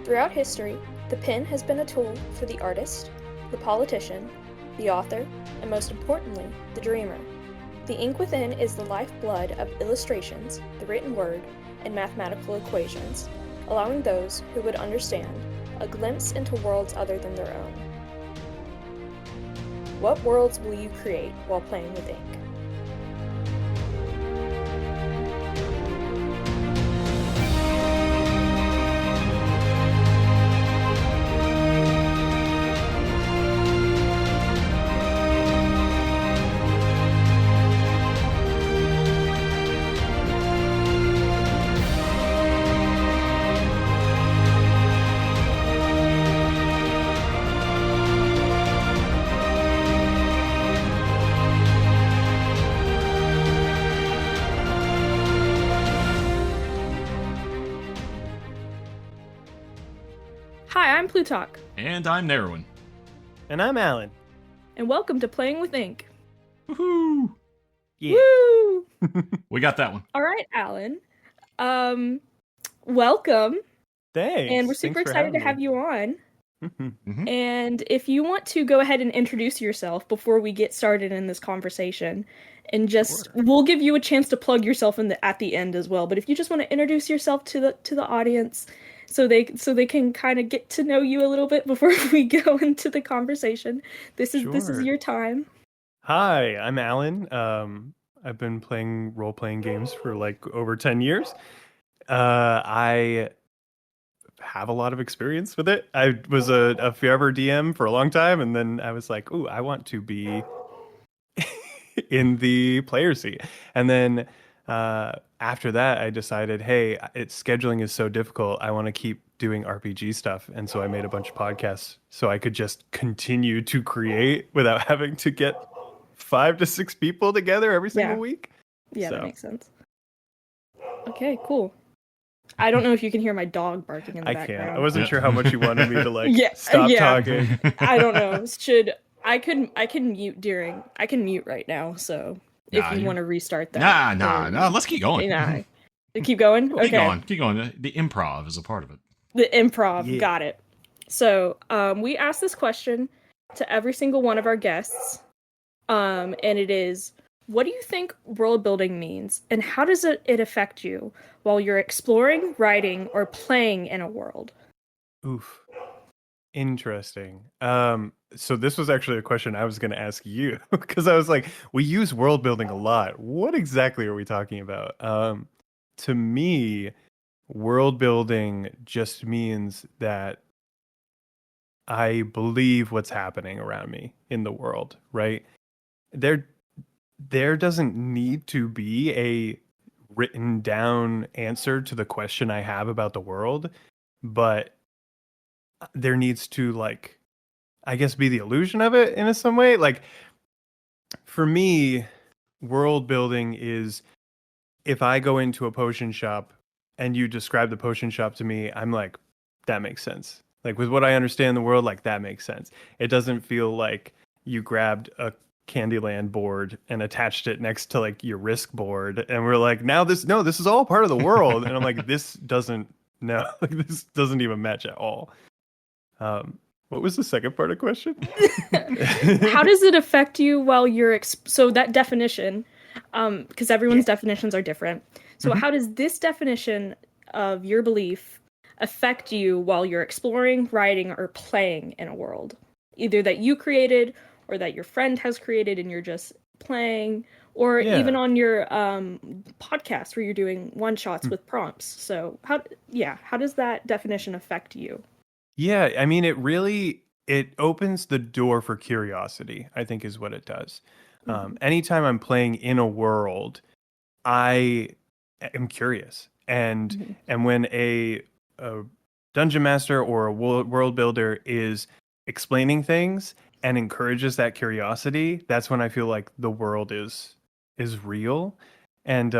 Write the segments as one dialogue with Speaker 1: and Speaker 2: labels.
Speaker 1: Throughout history, the pen has been a tool for the artist, the politician, the author, and most importantly, the dreamer. The ink within is the lifeblood of illustrations, the written word, and mathematical equations, allowing those who would understand a glimpse into worlds other than their own. What worlds will you create while playing with ink? Hi, I'm Plutarch.
Speaker 2: And I'm Narwin.
Speaker 3: And I'm Alan.
Speaker 1: And welcome to Playing with Ink.
Speaker 2: Woohoo!
Speaker 3: Yeah.
Speaker 1: Woo!
Speaker 2: We got that one.
Speaker 1: All right, Alan. Welcome.
Speaker 3: Thanks.
Speaker 1: And we're super excited to have you on.
Speaker 2: Mm-hmm.
Speaker 1: And if you want to go ahead and introduce yourself before we get started in this conversation, and just we'll give you a chance to plug yourself at the end as well. But if you just want to introduce yourself to the audience, so they can kind of get to know you a little bit before we go into the conversation, this is your time.
Speaker 3: Hi, I'm Alan. I've been playing role-playing games for like over 10 years. I have a lot of experience with it. I was a forever DM for a long time, and then I was like, ooh, I want to be in the player seat. And then after that, I decided, hey, scheduling is so difficult. I want to keep doing RPG stuff. And so I made a bunch of podcasts so I could just continue to create without having to get 5 to 6 people together every single week.
Speaker 1: Yeah, that makes sense. Okay, cool. I don't know if you can hear my dog barking in the background.
Speaker 3: I can't. I wasn't sure how much you wanted me to stop talking.
Speaker 1: I don't know. I can mute right now, so if you want to restart that.
Speaker 2: Nah. Let's keep going.
Speaker 1: Nah. Keep going? Okay.
Speaker 2: Keep going. The improv is a part of it.
Speaker 1: The improv, got it. So, we asked this question to every single one of our guests, and it is, what do you think world building means, and how does it affect you while you're exploring, writing, or playing in a world?
Speaker 3: Oof. Interesting. So this was actually a question I was going to ask you, because I was like, we use world building a lot. What exactly are we talking about? To me, world building just means that I believe what's happening around me in the world, right? There doesn't need to be a written down answer to the question I have about the world, but there needs to, like, I guess, be the illusion of it in some way. Like, for me, world building is if I go into a potion shop and you describe the potion shop to me, I'm like, that makes sense. Like, with what I understand the world, like, that makes sense. It doesn't feel like you grabbed a Candyland board and attached it next to like your Risk board and we're like, this is all part of the world. And I'm like, this doesn't even match at all. What was the second part of the question?
Speaker 1: How does it affect you while you're so that definition, because everyone's definitions are different. So how does this definition of your belief affect you while you're exploring, writing, or playing in a world, either that you created or that your friend has created and you're just playing, or even on your podcast where you're doing one-shots with prompts? So how does that definition affect you?
Speaker 3: Yeah, I mean, it opens the door for curiosity, I think, is what it does. Anytime I'm playing in a world, I am curious. And when a dungeon master or a world builder is explaining things and encourages that curiosity, that's when I feel like the world is real. And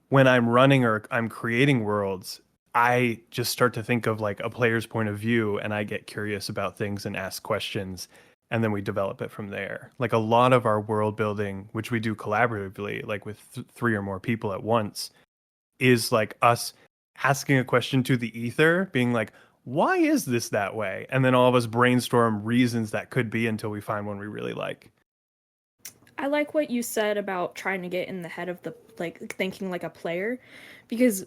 Speaker 3: when I'm running or I'm creating worlds, I just start to think of like a player's point of view, and I get curious about things and ask questions, and then we develop it from there. Like a lot of our world building, which we do collaboratively, like with 3 or more people at once, is like us asking a question to the ether, being like, why is this that way? And then all of us brainstorm reasons that could be until we find one we really like.
Speaker 1: I like what you said about trying to get in the head of the, like, thinking like a player, because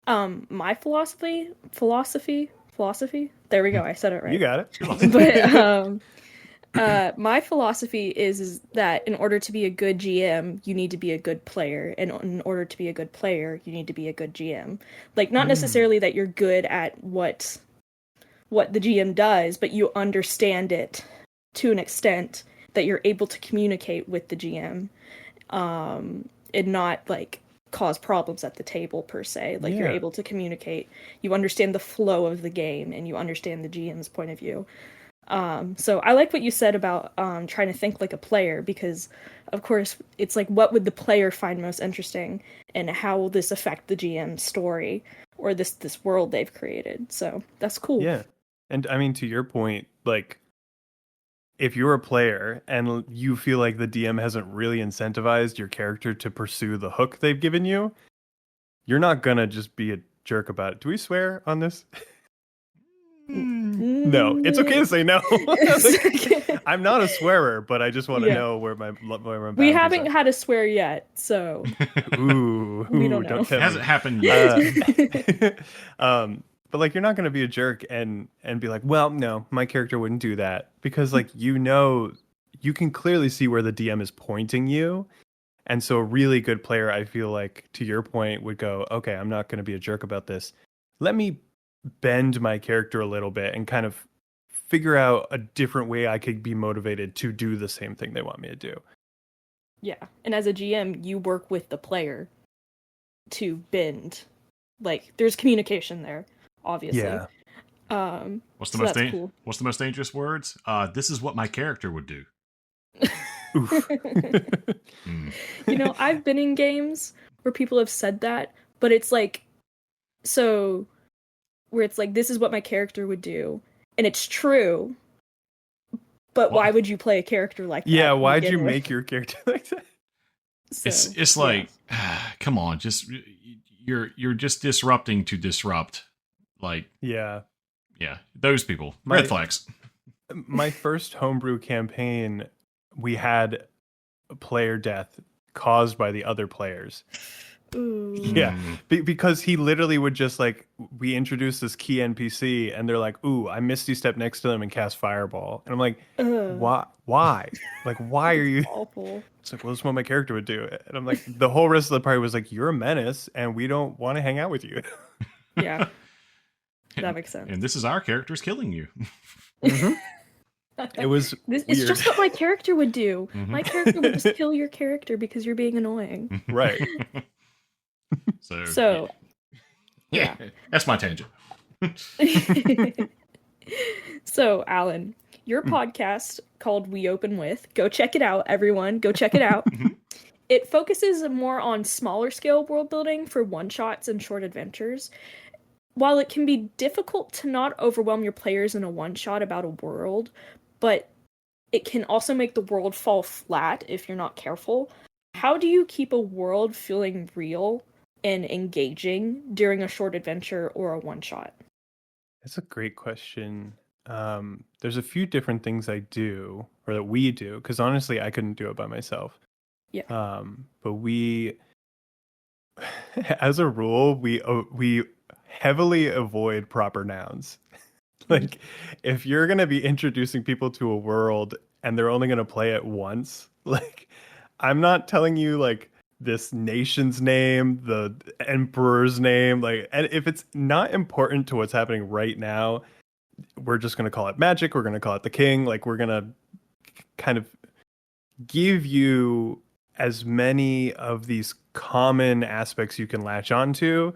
Speaker 1: my philosophy, there we go, I said it right.
Speaker 3: You got it.
Speaker 1: But my philosophy is that in order to be a good GM, you need to be a good player, and in order to be a good player, you need to be a good GM. Like, not necessarily that you're good at what the GM does, but you understand it to an extent that you're able to communicate with the GM, and not like cause problems at the table per se. Like, you're able to communicate, you understand the flow of the game, and you understand the GM's point of view. So I like what you said about trying to think like a player, because of course it's like, what would the player find most interesting, and how will this affect the GM's story or this world they've created. So that's cool.
Speaker 3: Yeah. And I mean, to your point, like, if you're a player and you feel like the DM hasn't really incentivized your character to pursue the hook they've given you, you're not gonna just be a jerk about it. Do we swear on this? No, it's okay to say no. Like, I'm not a swearer, but I just want to know where my
Speaker 1: we haven't had a swear yet, so we don't know.
Speaker 2: It hasn't happened yet.
Speaker 3: But like, you're not going to be a jerk and be like, well, no, my character wouldn't do that, because like, you can clearly see where the DM is pointing you. And so a really good player, I feel like, to your point, would go, okay, I'm not going to be a jerk about this. Let me bend my character a little bit and kind of figure out a different way I could be motivated to do the same thing they want me to do.
Speaker 1: Yeah. And as a GM, you work with the player to bend. Like, there's communication there, obviously.
Speaker 3: Yeah.
Speaker 2: What's the most dangerous words? This is what my character would do.
Speaker 3: Oof.
Speaker 1: You know, I've been in games where people have said that, but it's like, so where it's like, this is what my character would do, and it's true, but why would you play a character like that?
Speaker 3: Yeah, why'd you make your character like that?
Speaker 1: So,
Speaker 2: it's like, come on, just you're just disrupting to disrupt. Like, yeah, those people, red flags.
Speaker 3: My first homebrew campaign, we had a player death caused by the other players.
Speaker 1: Ooh.
Speaker 3: Yeah, because he literally would just, like, we introduced this key NPC and they're like, ooh, I Misty Step next to them and cast Fireball. And I'm like, why? Like, why are you?
Speaker 1: Awful.
Speaker 3: It's like, well, this is what my character would do. And I'm like, the whole rest of the party was like, you're a menace and we don't want to hang out with you.
Speaker 1: Yeah. That makes sense.
Speaker 2: And this is our characters killing you.
Speaker 3: Mm-hmm. It was
Speaker 1: it's just what my character would do. Mm-hmm. My character would just kill your character because you're being annoying.
Speaker 3: Right.
Speaker 2: So yeah. That's my tangent.
Speaker 1: So, Alan, your podcast called We Open With, go check it out, everyone. Go check it out. It focuses more on smaller scale world building for one-shots and short adventures. While it can be difficult to not overwhelm your players in a one-shot about a world, but it can also make the world fall flat if you're not careful. How do you keep a world feeling real and engaging during a short adventure or a one-shot?
Speaker 3: That's a great question. There's a few different things I do, or that we do, because honestly, I couldn't do it by myself.
Speaker 1: Yeah.
Speaker 3: But we, as a rule, we heavily avoid proper nouns. Like, if you're going to be introducing people to a world and they're only going to play it once, like, I'm not telling you, like, this nation's name, the emperor's name, like, and if it's not important to what's happening right now, we're just going to call it magic. We're going to call it the king. Like, we're going to kind of give you as many of these common aspects you can latch onto,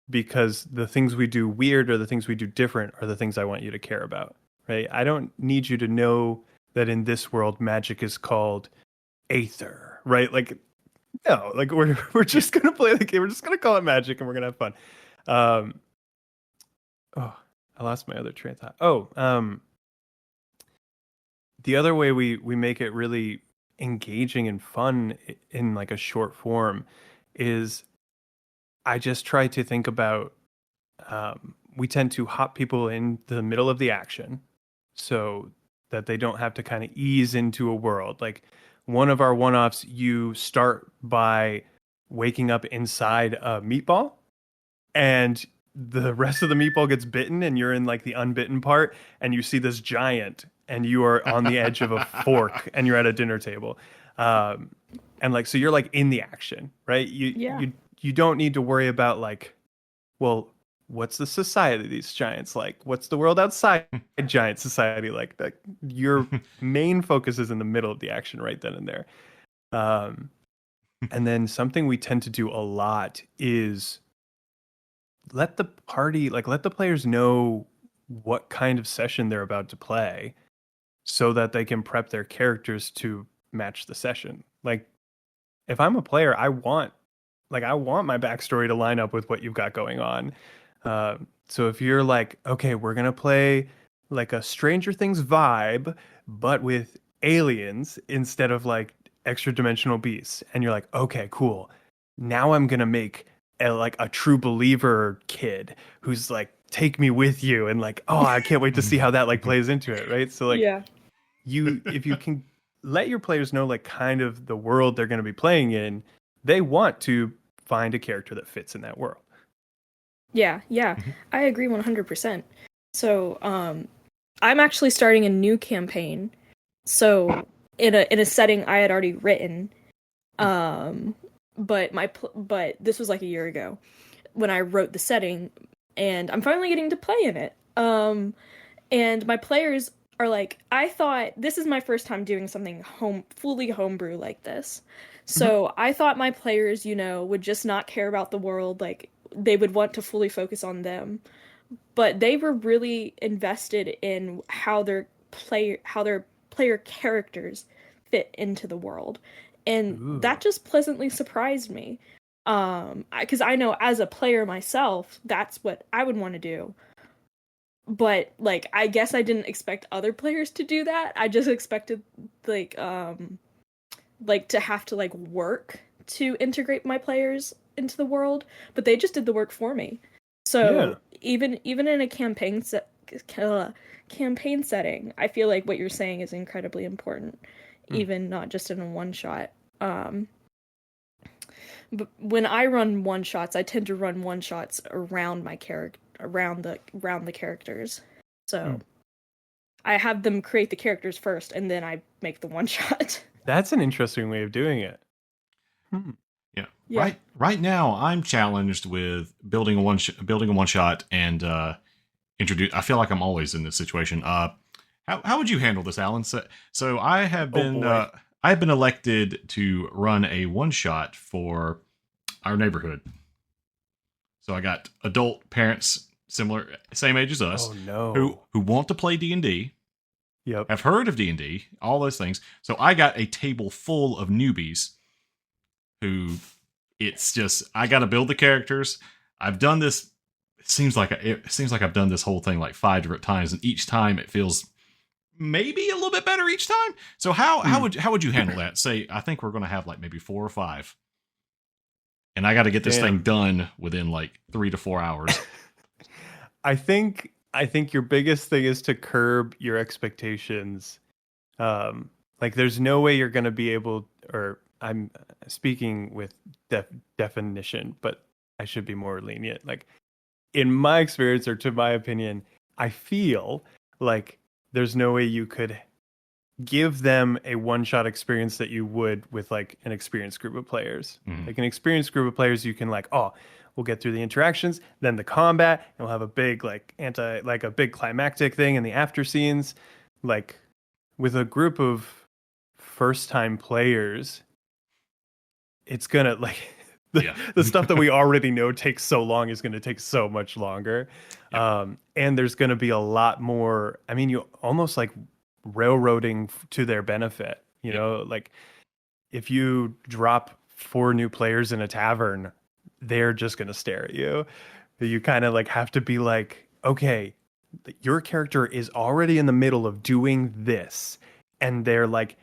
Speaker 3: because the things we do weird or the things we do different are the things I want you to care about, right? I don't need you to know that in this world, magic is called aether, right? Like, no, like, we're just going to play the game. We're just going to call it magic and we're going to have fun. I lost my other train of thought. The other way we make it really engaging and fun in like a short form is I just try to think about, we tend to hop people in the middle of the action so that they don't have to kind of ease into a world. Like one of our one-offs, you start by waking up inside a meatball, and the rest of the meatball gets bitten, and you're in like the unbitten part, and you see this giant, and you are on the edge of a fork, and you're at a dinner table. And like, so you're like in the action, right? You don't need to worry about like, well, what's the society of these giants like? What's the world outside giant society like? That your main focus is in the middle of the action right then and there. And then something we tend to do a lot is let the players know what kind of session they're about to play so that they can prep their characters to match the session. Like if I'm a player, I want my backstory to line up with what you've got going on. So if you're like, okay, we're going to play like a Stranger Things vibe, but with aliens instead of like extra dimensional beasts. And you're like, okay, cool. Now I'm going to make a true believer kid who's like, take me with you. And like, oh, I can't wait to see how that like plays into it. Right. So like, if you can let your players know like kind of the world they're going to be playing in, they want to find a character that fits in that world.
Speaker 1: Yeah, I agree 100%. So, I'm actually starting a new campaign. So, in a setting I had already written, but this was like a year ago when I wrote the setting, and I'm finally getting to play in it. And my players are like, I thought this is my first time doing something fully homebrew like this. So I thought my players, would just not care about the world, like they would want to fully focus on them. But they were really invested in how their player characters fit into the world. And that just pleasantly surprised me. Because I know as a player myself, that's what I would want to do. But like I guess I didn't expect other players to do that. I just expected like to have to like work to integrate my players into the world, but they just did the work for me. So even in a campaign setting, I feel like what you're saying is incredibly important, even not just in a one shot. But when I run one shots, I tend to run one shots around my around the characters. So I have them create the characters first, and then I make the one shot.
Speaker 3: That's an interesting way of doing it.
Speaker 2: Yeah. Right now, I'm challenged with building a one shot and introduce. I feel like I'm always in this situation. How would you handle this, Alan? So I have been elected to run a one shot for our neighborhood. So I got adult parents, same age as us, who want to play D&D.
Speaker 3: Yep.
Speaker 2: Have heard of D&D, all those things. So I got a table full of newbies who it's just, I got to build the characters. I've done this. It seems like I've done this whole thing like 5 different times, and each time it feels maybe a little bit better each time. So how would you handle that? Say, I think we're going to have like maybe 4 or 5, and I got to get this thing done within like 3 to 4 hours.
Speaker 3: I think your biggest thing is to curb your expectations. Like there's no way you're going to be able, or I'm speaking with definition, but I should be more lenient. Like in my experience, or to my opinion, I feel like there's no way you could give them a one-shot experience that you would with like an experienced group of players. Like an experienced group of players, you can like, we'll get through the interactions, then the combat, and we'll have a big a big climactic thing in the after scenes. Like with a group of first-time players, it's gonna like the stuff that we already know takes so long is going to take so much longer. And there's going to be a lot more. I mean, you almost like railroading to their benefit, you know, like if you drop 4 new players in a tavern, they're just going to stare at you. You kind of like have to be like, okay, your character is already in the middle of doing this. And they're like,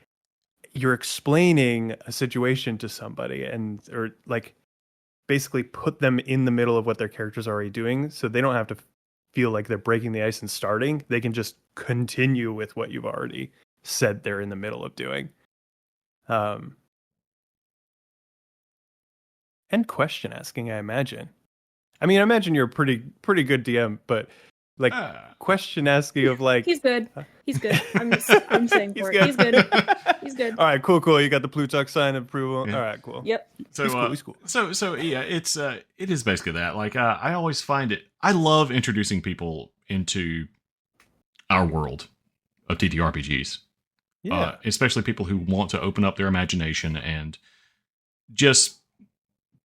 Speaker 3: you're explaining a situation to somebody or like basically put them in the middle of what their character's already doing. So they don't have to feel like they're breaking the ice and starting, they can just continue with what you've already said they're in the middle of doing. And question asking, I imagine. I mean, I imagine you're a pretty good DM, but like question asking of like
Speaker 1: he's good. He's good. I'm saying for it. He's good. He's good.
Speaker 3: All right, cool. You got the Plutarch sign of approval. Yeah. All right, cool.
Speaker 1: Yep.
Speaker 2: So
Speaker 3: he's cool.
Speaker 2: So yeah, it is basically that. Like I always find it. I love introducing people into our world of TTRPGs.
Speaker 3: Yeah.
Speaker 2: Especially people who want to open up their imagination and just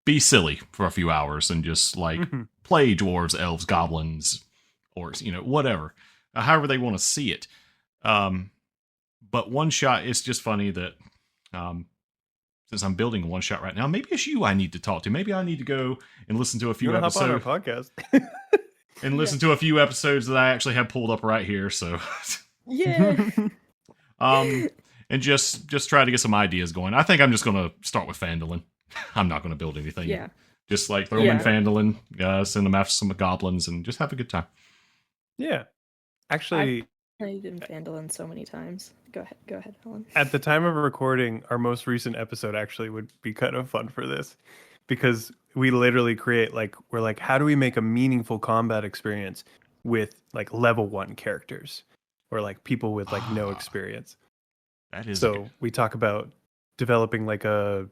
Speaker 2: be silly for a few hours and just like play dwarves, elves, goblins, orcs, whatever, however they want to see it. But one shot, it's just funny that since I'm building a one shot right now, maybe it's you I need to talk to. Maybe I need to go and listen to a few episodes.
Speaker 3: Hop on our podcast
Speaker 2: and listen to a few episodes that I actually have pulled up right here. So
Speaker 1: yeah.
Speaker 2: And just try to get some ideas going. I think I'm just going to start with Phandalin. I'm not going to build anything.
Speaker 1: Yeah.
Speaker 2: Just like throw them in Phandalin, send them after some goblins, and just have a good time.
Speaker 3: Yeah. Actually,
Speaker 1: I've played in Phandalin so many times. Go ahead, Helen.
Speaker 3: At the time of recording, our most recent episode actually would be kind of fun for this, because we literally create we're like, how do we make a meaningful combat experience with like level 1 characters or like people with like no experience.
Speaker 2: That is
Speaker 3: so we talk about developing like a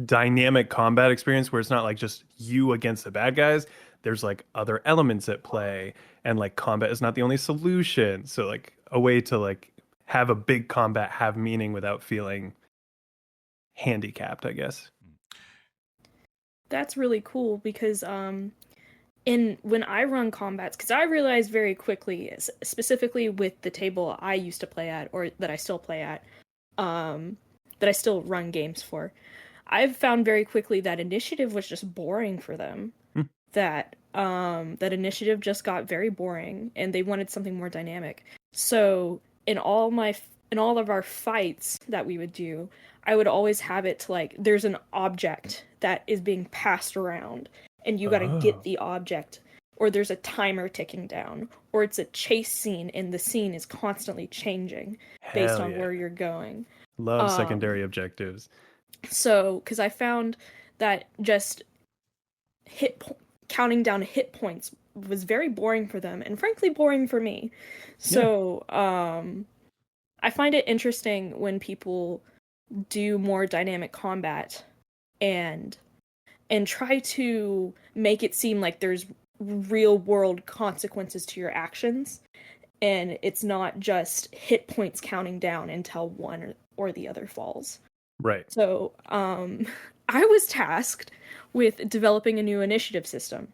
Speaker 3: dynamic combat experience where it's not like just you against the bad guys. There's like other elements at play, and like combat is not the only solution. So like a way to like have a big combat have meaning without feeling handicapped, I guess.
Speaker 1: That's really cool because when I run combats, because I realized very quickly, specifically with the table I used to play at, or that I still play at, that I still run games for, I've found very quickly that initiative was just boring for them. That initiative just got very boring, and they wanted something more dynamic. So in all of our fights that we would do, I would always have it to like, there's an object that is being passed around, and you got to get the object, or there's a timer ticking down, or it's a chase scene, and the scene is constantly changing based on where you're going.
Speaker 3: Love secondary objectives.
Speaker 1: So, because I found that just counting down hit points was very boring for them, and frankly boring for me. So, I find it interesting when people do more dynamic combat and try to make it seem like there's real world consequences to your actions, and it's not just hit points counting down until one or the other falls.
Speaker 3: Right.
Speaker 1: So, I was tasked with developing a new initiative system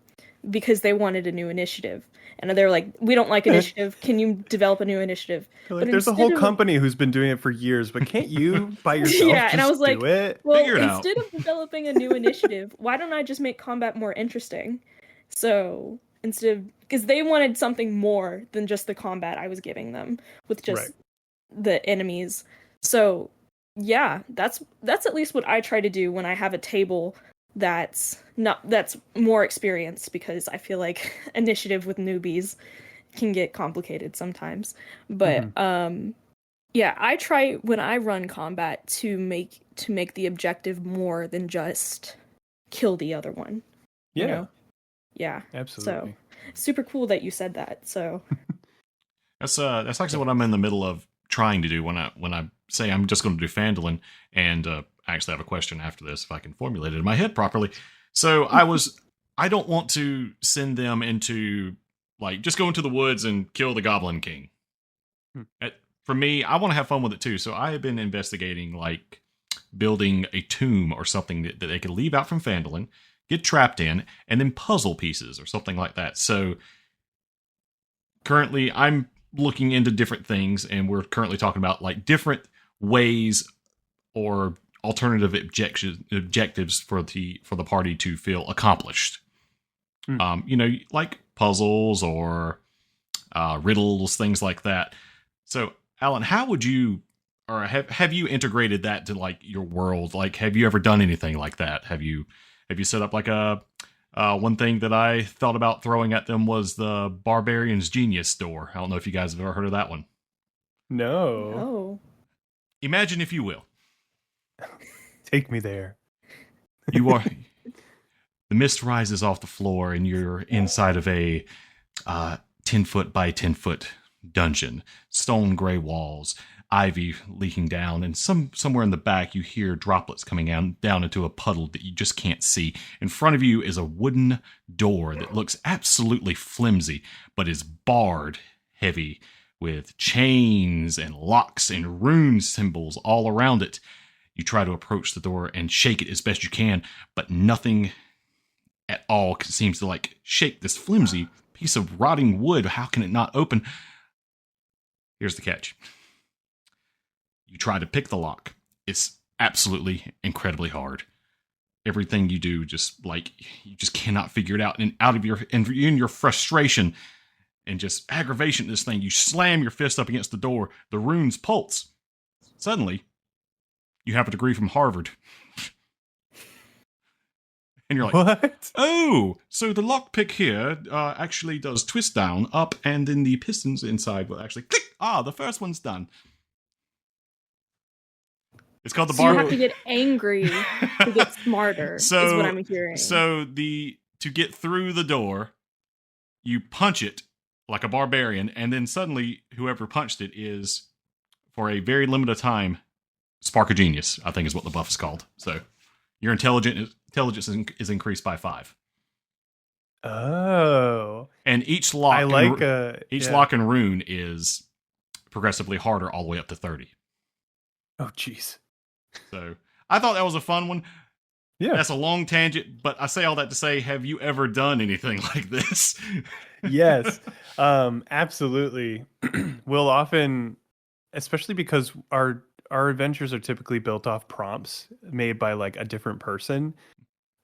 Speaker 1: because they wanted a new initiative. And they're like, we don't like initiative. Can you develop a new initiative?
Speaker 3: Like, there's a whole company who's been doing it for years, but can't you by yourself
Speaker 1: and I was like,
Speaker 2: well,
Speaker 1: instead of developing a new initiative, why don't I just make combat more interesting? So because they wanted something more than just the combat I was giving them with just the enemies. So yeah, that's at least what I try to do when I have a table that's more experienced, because I feel like initiative with newbies can get complicated sometimes. But I try when I run combat to make the objective more than just kill the other one. You know? Yeah.
Speaker 3: Absolutely.
Speaker 1: So super cool that you said that. So
Speaker 2: that's actually what I'm in the middle of trying to do when I say I'm just going to do Phandalin, and I actually have a question after this if I can formulate it in my head properly. So I don't want to send them into like just go into the woods and kill the Goblin King. For me, I want to have fun with it too. So I have been investigating like building a tomb or something that they could leave out from Phandalin, get trapped in, and then puzzle pieces or something like that. So currently I'm looking into different things, and we're currently talking about like different ways or alternative objectives for the party to feel accomplished. Like puzzles or riddles, things like that. So Alan, how would you, or have you integrated that to like your world? Like, have you ever done anything like that? Have you set up like a One thing that I thought about throwing at them was the Barbarian's Genius door. I don't know if you guys have ever heard of that one.
Speaker 3: No.
Speaker 1: No.
Speaker 2: Imagine, if you will,
Speaker 3: Take me there.
Speaker 2: you are the mist rises off the floor, and you're inside of a 10-foot by 10-foot dungeon. Stone gray walls, ivy leaking down, and somewhere in the back you hear droplets coming down into a puddle that you just can't see. In front of you is a wooden door that looks absolutely flimsy, but is barred heavy with chains and locks and rune symbols all around it. You try to approach the door and shake it as best you can, but nothing at all seems to shake this flimsy piece of rotting wood. How can it not open? Here's the catch. You try to pick the lock. It's absolutely incredibly hard. Everything you do, you just cannot figure it out. And in your frustration and just aggravation at this thing, you slam your fist up against the door. The runes pulse. Suddenly, you have a degree from Harvard. And you're like,
Speaker 3: What?
Speaker 2: oh, so the lockpick here actually does twist down, up, and then the pistons inside will actually click. The first one's done. It's called the
Speaker 1: So you have to get angry to get smarter, is what I'm hearing.
Speaker 2: So to get through the door, you punch it like a barbarian, and then suddenly whoever punched it is, for a very limited time, Spark of Genius, I think is what the buff is called. So your intelligence is increased by 5.
Speaker 3: Oh.
Speaker 2: And each lock,
Speaker 3: I
Speaker 2: lock and rune is progressively harder all the way up to 30.
Speaker 3: Oh, jeez.
Speaker 2: So I thought that was a fun one.
Speaker 3: Yeah.
Speaker 2: That's a long tangent, but I say all that to say, have you ever done anything like this?
Speaker 3: Yes. Absolutely. We'll often, especially because our adventures are typically built off prompts made by a different person.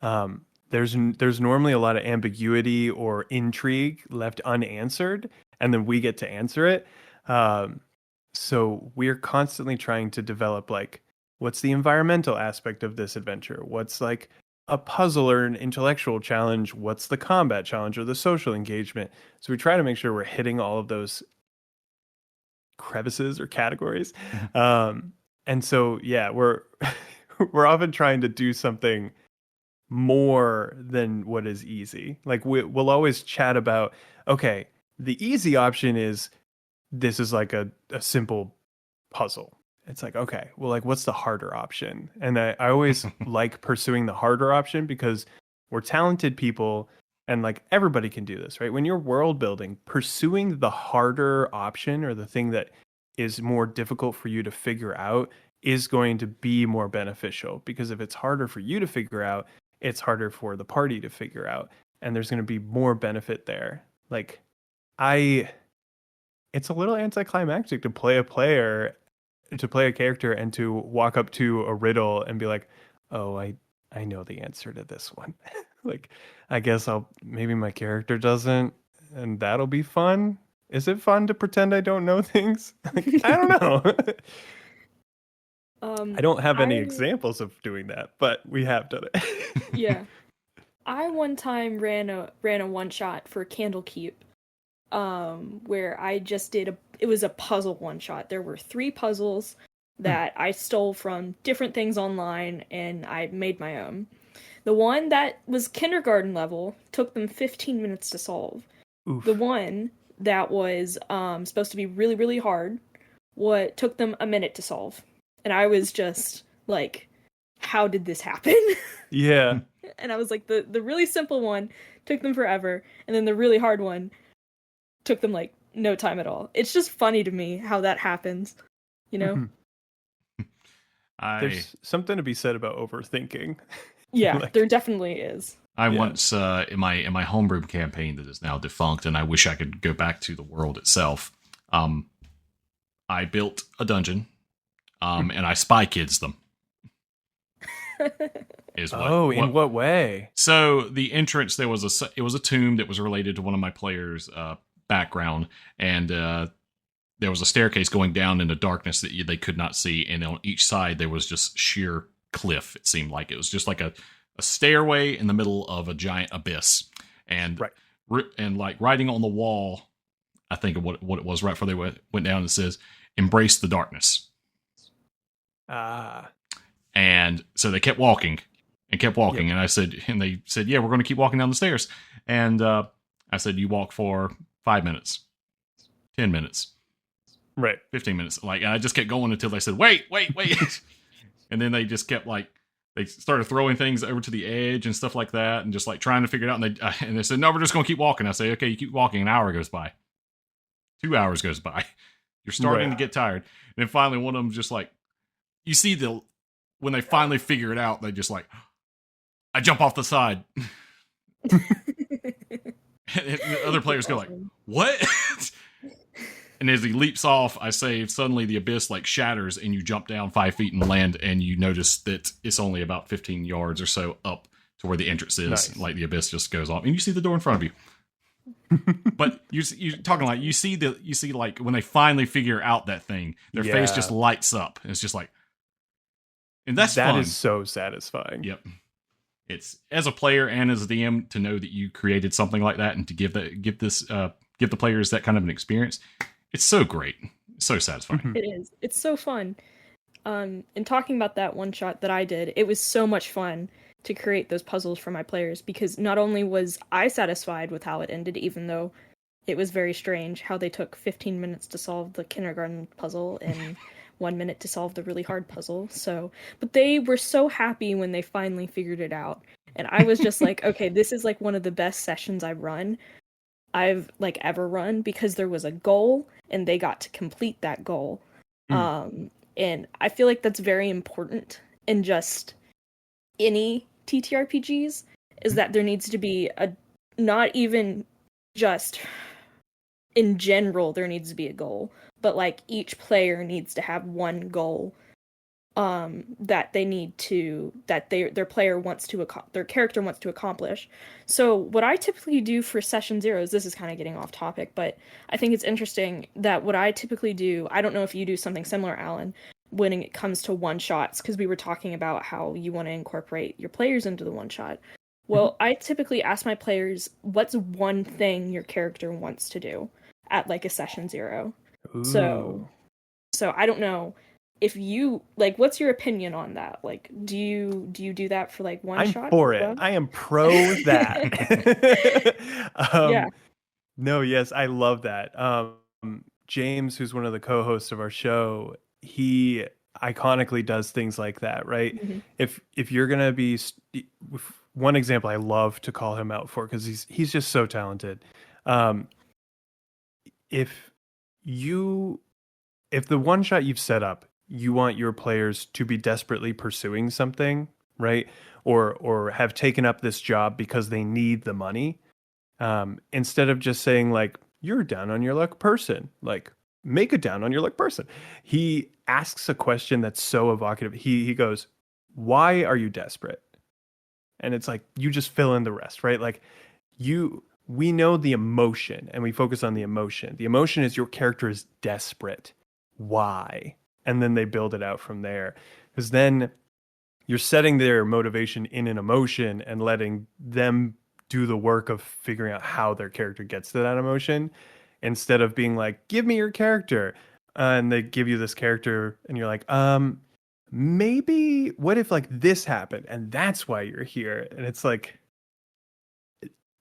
Speaker 3: There's normally a lot of ambiguity or intrigue left unanswered, and then we get to answer it. So we're constantly trying to develop what's the environmental aspect of this adventure? What's a puzzle or an intellectual challenge? What's the combat challenge or the social engagement? So we try to make sure we're hitting all of those crevices or categories. And so, yeah, we're often trying to do something more than what is easy. We'll always chat about, okay, the easy option is this is a simple puzzle. It's okay, well, what's the harder option? And I always like pursuing the harder option because we're talented people and everybody can do this, right? When you're world building, pursuing the harder option or the thing that is more difficult for you to figure out is going to be more beneficial, because if it's harder for you to figure out, it's harder for the party to figure out, and there's going to be more benefit there. It's a little anticlimactic to play a character and to walk up to a riddle and be like, oh, I know the answer to this one. I guess maybe my character doesn't, and that'll be fun. Is it fun to pretend I don't know things? I don't know. I don't have any examples of doing that, but we have done it.
Speaker 1: Yeah. I one time ran a one shot for Candlekeep, where I just it was a puzzle one shot. There were 3 puzzles that I stole from different things online, and I made my own. The one that was kindergarten level took them 15 minutes to solve.
Speaker 3: Oof.
Speaker 1: The one that was supposed to be really, really hard, took them a minute to solve. And I was just like, how did this happen?
Speaker 3: Yeah.
Speaker 1: And I was like, the really simple one took them forever, and then the really hard one took them no time at all. It's just funny to me how that happens, you know?
Speaker 3: There's something to be said about overthinking.
Speaker 1: Yeah, there definitely is.
Speaker 2: I once in my homebrew campaign that is now defunct, and I wish I could go back to the world itself. I built a dungeon, and I spy kids them.
Speaker 3: In what way?
Speaker 2: So the entrance, it was a tomb that was related to one of my players' background, and there was a staircase going down into darkness that they could not see, and on each side there was just sheer cliff. It seemed like it was just like a a stairway in the middle of a giant abyss, and and like writing on the wall, I think of what it was right before they went down. It says, "Embrace the darkness." And so they kept walking and kept walking, and they said, "Yeah, we're going to keep walking down the stairs." And I said, "You walk for 5 minutes, 10 minutes,
Speaker 3: right,
Speaker 2: 15 minutes." Like, and I just kept going until they said, "Wait." And then they just kept like, they started throwing things over to the edge and stuff like that, and just like trying to figure it out. And they said, "No, we're just going to keep walking." I say, "Okay, you keep walking." An hour goes by, 2 hours goes by. You're starting to get tired. And then finally, one of them just like, you see when they finally figure it out, they just like, I jump off the side. And the other players go like, "What?" And as he leaps off, I say, suddenly the abyss like shatters, and you jump down 5 feet and land, and you notice that it's only about 15 yards or so up to where the entrance is. Nice. Like the abyss just goes off, and you see the door in front of you. But you're talking like you see like when they finally figure out that thing, their face just lights up. And it's just like, and that fun.
Speaker 3: Is so satisfying.
Speaker 2: Yep. It's, as a player and as a DM, to know that you created something like that and to give the players that kind of an experience. It's so great. It's so satisfying.
Speaker 1: It is. It's so fun. And talking about that one shot that I did, it was so much fun to create those puzzles for my players, because not only was I satisfied with how it ended, even though it was very strange how they took 15 minutes to solve the kindergarten puzzle and 1 minute to solve the really hard puzzle. But they were so happy when they finally figured it out. And I was just like, okay, this is like one of the best sessions I've like ever run, because there was a goal and they got to complete that goal. And I feel like that's very important in just any TTRPGs, is that there needs to be not even just in general, there needs to be a goal, but like each player needs to have one goal that they need to, that their character wants to accomplish. So what I typically do for session zeros, this is kind of getting off topic, but I think it's interesting that what I typically do, I don't know if you do something similar, Alan, when it comes to one shots, because we were talking about how you want to incorporate your players into the one shot. Well, I typically ask my players, what's one thing your character wants to do at like a session zero? Ooh. So I don't know if you like, what's your opinion on that? Like, do you do that for like one shot?
Speaker 3: I'm for it. I am pro that. Yeah. No, yes, I love that. James, who's one of the co-hosts of our show, he iconically does things like that, right? Mm-hmm. If you're gonna be, one example I love to call him out for, because he's just so talented. If the one shot you've set up, you want your players to be desperately pursuing something, right? Or have taken up this job because they need the money. Instead of just saying like, you're a down on your luck person, like make a down on your luck person. He asks a question that's so evocative. He goes, "Why are you desperate?" And it's like, you just fill in the rest, right? Like we know the emotion and we focus on the emotion. The emotion is your character is desperate. Why? And then they build it out from there. Because then you're setting their motivation in an emotion and letting them do the work of figuring out how their character gets to that emotion, instead of being like, give me your character. And they give you this character and you're like, maybe what if like this happened and that's why you're here? And it's like,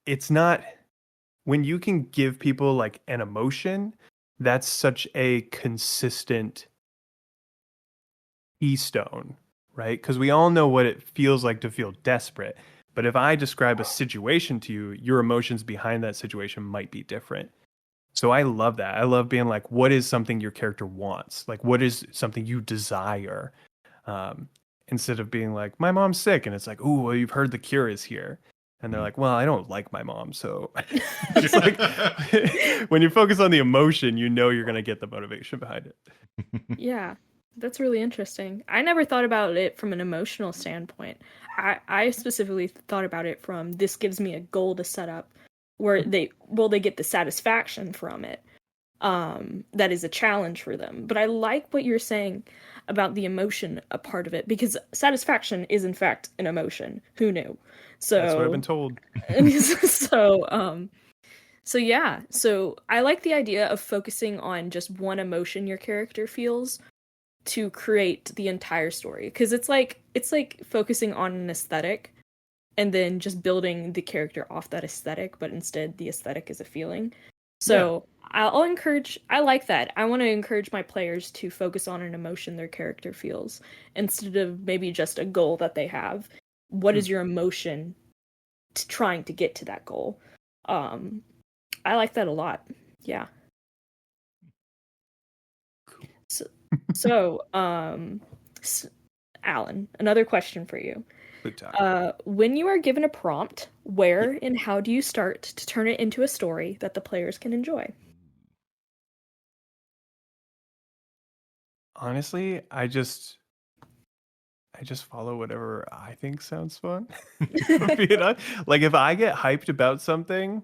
Speaker 3: it's not, when you can give people like an emotion, that's such a consistent keystone, right? Because we all know what it feels like to feel desperate. But if I describe a situation to you, your emotions behind that situation might be different. So I love that. I love being like, what is something your character wants? Like, what is something you desire? Instead of being like, my mom's sick. And it's like, oh, well, you've heard the cure is here. And they're like, well, I don't like my mom. So it's like, when you focus on the emotion, you know you're going to get the motivation behind it.
Speaker 1: Yeah, that's really interesting. I never thought about it from an emotional standpoint. I specifically thought about it from, this gives me a goal to set up where they get the satisfaction from it. That is a challenge for them. But I like what you're saying about the emotion a part of it, because satisfaction is in fact an emotion. Who knew?
Speaker 3: That's what I've been
Speaker 1: So
Speaker 3: told.
Speaker 1: so yeah, so I like the idea of focusing on just one emotion your character feels to create the entire story, because it's like focusing on an aesthetic and then just building the character off that aesthetic, but instead the aesthetic is a feeling.
Speaker 3: Yeah.
Speaker 1: So I like that. I want to encourage my players to focus on an emotion their character feels instead of maybe just a goal that they have. What is your emotion to trying to get to that goal? I like that a lot. Yeah. So, Alan, another question for you.
Speaker 3: Good talk.
Speaker 1: When you are given a prompt, where and how do you start to turn it into a story that the players can enjoy?
Speaker 3: Honestly, I just follow whatever I think sounds fun. You know? Like if I get hyped about something,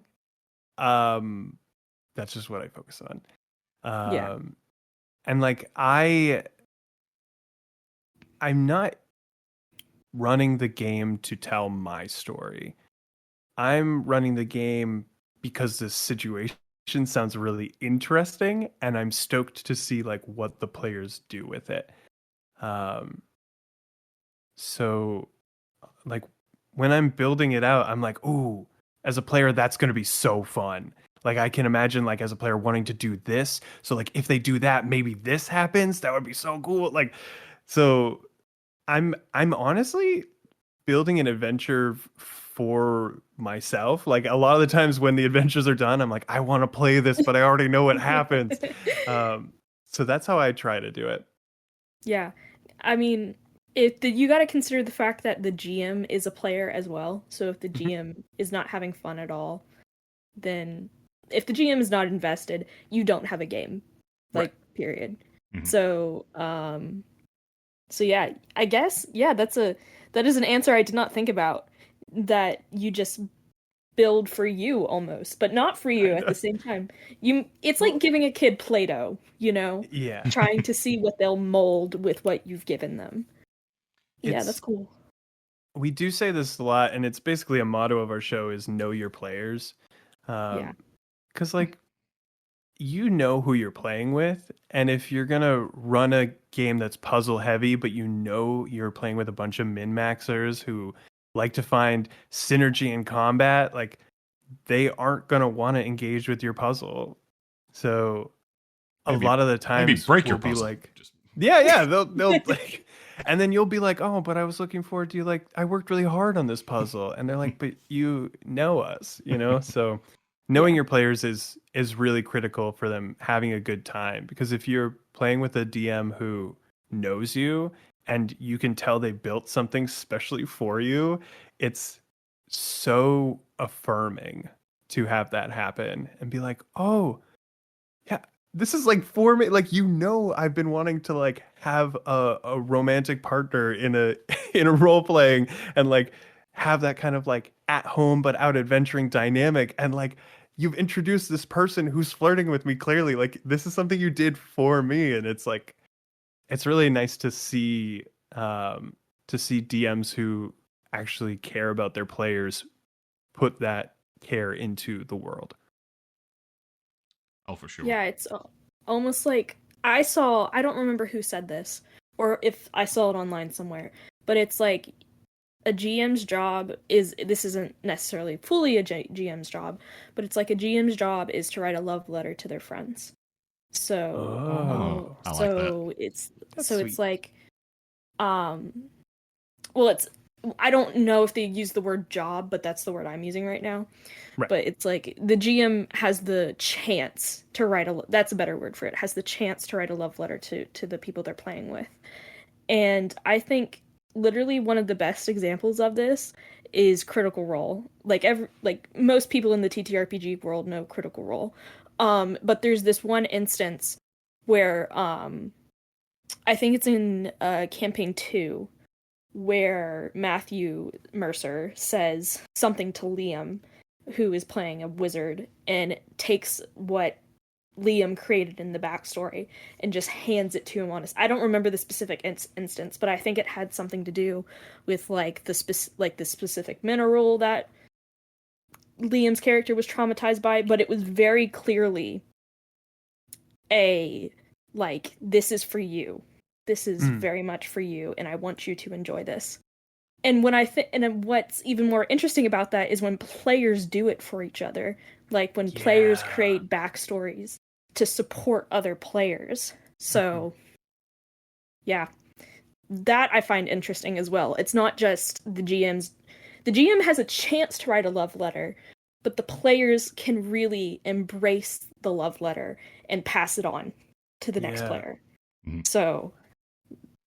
Speaker 3: that's just what I focus on.
Speaker 1: Yeah.
Speaker 3: And like I'm not running the game to tell my story. I'm running the game because the situation sounds really interesting and I'm stoked to see like what the players do with it. Um so like when I'm building it out, I'm like, "Ooh, as a player that's going to be so fun." Like I can imagine like as a player wanting to do this. So like if they do that, maybe this happens. That would be so cool. Like so I'm honestly building an adventure for myself. Like a lot of the times when the adventures are done, I'm like, I want to play this, but I already know what happens. So that's how I try to do it.
Speaker 1: Yeah. I mean, you got to consider the fact that the GM is a player as well. So if the
Speaker 3: Mhm.
Speaker 1: GM is not having fun at all, then if the GM is not invested, you don't have a game.
Speaker 3: Right.
Speaker 1: Like, period.
Speaker 2: Mhm.
Speaker 1: So yeah, I guess that is an answer I did not think about, that you just build for you almost, but not for
Speaker 3: I
Speaker 1: you at
Speaker 3: know.
Speaker 1: the same time. It's like
Speaker 3: Well,
Speaker 1: giving a kid Play-Doh,
Speaker 3: yeah.
Speaker 1: trying to see what they'll mold with what you've given them. Yeah, that's
Speaker 3: It's
Speaker 1: cool.
Speaker 3: we do say this a lot, and it's basically a motto of our show is know your players.
Speaker 1: Yeah.
Speaker 3: Because like you know who you're playing with, and if you're gonna run a game that's puzzle heavy, but you know you're playing with a bunch of min maxers who like to find synergy in combat, like they aren't gonna want to engage with your puzzle. So a
Speaker 2: Maybe
Speaker 3: lot of the
Speaker 2: maybe
Speaker 3: times
Speaker 2: break your
Speaker 3: we'll be
Speaker 2: puzzle.
Speaker 3: like,
Speaker 2: Just
Speaker 3: yeah, they'll like, and then you'll be like, oh, but I was looking forward to, like, I worked really hard on this puzzle, and they're like, but you know us, you know. So knowing
Speaker 1: Yeah.
Speaker 3: your players is really critical for them having a good time, because if you're playing with a DM who knows you and you can tell they built something specially for you, it's so affirming to have that happen and be like, oh yeah, this is like for me. Like I've been wanting to like have a romantic partner in a in a role playing and like have that kind of like at home but out adventuring dynamic. And like you've introduced this person who's flirting with me clearly. Like this is something you did for me, and it's like it's really nice to see DMs who actually care about their players put that care into the world.
Speaker 2: oh, for sure.
Speaker 1: Yeah, it's almost like I don't remember who said this or if I saw it online somewhere, but it's like a GM's job this isn't necessarily fully a GM's job, but it's like a GM's job is to write a love letter to their friends. So,
Speaker 2: Oh, I like that.
Speaker 3: That's
Speaker 1: so it's
Speaker 3: sweet.
Speaker 1: like, um, well, it's I don't know if they use the word job, but that's the word I'm using right now.
Speaker 3: Right.
Speaker 1: But it's like the GM has the chance to write that's a better word for it, has the chance to write a love letter to the people they're playing with. And I think literally one of the best examples of this is Critical Role. Like most people in the TTRPG world know Critical Role. But there's this one instance where I think it's in campaign 2 where Matthew Mercer says something to Liam, who is playing a wizard, and takes what Liam created in the backstory and just hands it to him on his. I don't remember the specific instance, but I think it had something to do with like the specific mineral that Liam's character was traumatized by, but it was very clearly a like, this is for you. This is very much for you, and I want you to enjoy this. And when and what's even more interesting about that is when players do it for each other. Like when players create backstories to support other players. So, yeah, that I find interesting as well. It's not just the GM's. The GM has a chance to write a love letter, but the players can really embrace the love letter and pass it on to the next player. So,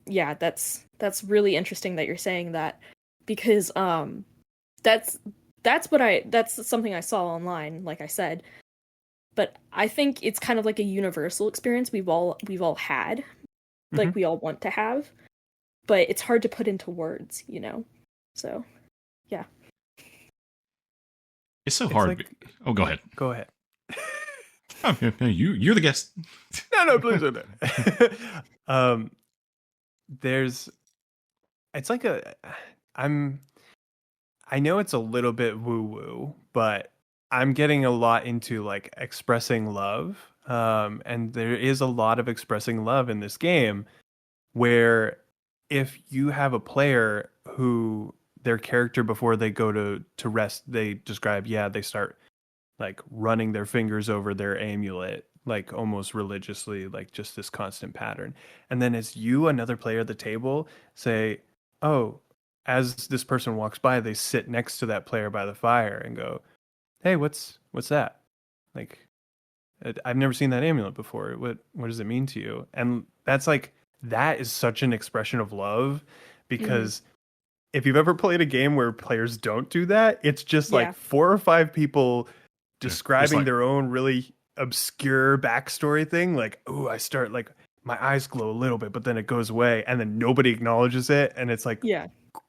Speaker 1: yeah, that's really interesting that you're saying that, because that's something I saw online, like I said. But I think it's kind of like a universal experience we've all had, like we all want to have, but it's hard to put into words, you know. So, yeah.
Speaker 2: It's so hard.
Speaker 3: Like,
Speaker 2: oh, go ahead.
Speaker 3: Go ahead.
Speaker 2: You're the guest.
Speaker 3: No, please don't. It's like I know it's a little bit woo-woo, but I'm getting a lot into like expressing love. And there is a lot of expressing love in this game, where if you have a player who their character, before they go to rest, they describe, they start like running their fingers over their amulet, like almost religiously, like just this constant pattern. And then as you, another player at the table, say, oh, as this person walks by, they sit next to that player by the fire and go, hey, what's that? Like, I've never seen that amulet before. What does it mean to you? And that's like, that is such an expression of love, because if you've ever played a game where players don't do that, it's just like 4 or 5 people describing their own really obscure backstory thing. Like, oh, I start like my eyes glow a little bit, but then it goes away, and then nobody acknowledges it, and it's like,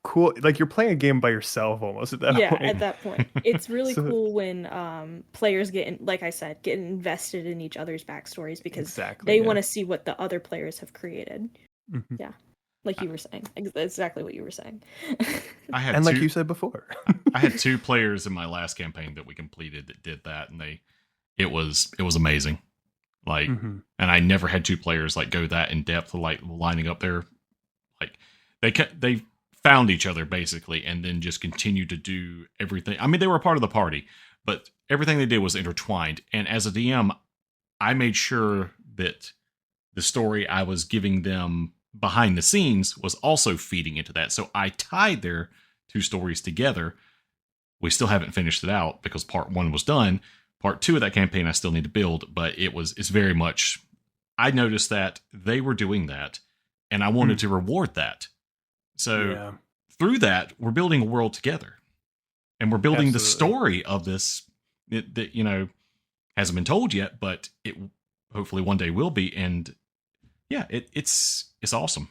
Speaker 3: cool. Like you're playing a game by yourself almost at that point.
Speaker 1: At that point, it's really cool when players like I said, get invested in each other's backstories, because they want to see what the other players have created. Yeah. Like you were saying, exactly what you were saying.
Speaker 3: Like you said before,
Speaker 2: I had 2 players in my last campaign that we completed that did that, and it was amazing. Like, and I never had 2 players like go that in depth, like lining up their, like they found each other basically, and then just continued to do everything. I mean, they were a part of the party, but everything they did was intertwined. And as a DM, I made sure that the story I was giving them behind the scenes was also feeding into that. So I tied their 2 stories together. We still haven't finished it out because part 1 was done. Part 2 of that campaign I still need to build, but it's very much, I noticed that they were doing that, and I wanted to reward that. So through that, we're building a world together, and we're building the story of this that, you know, hasn't been told yet, but it hopefully one day will be. And yeah, it's awesome.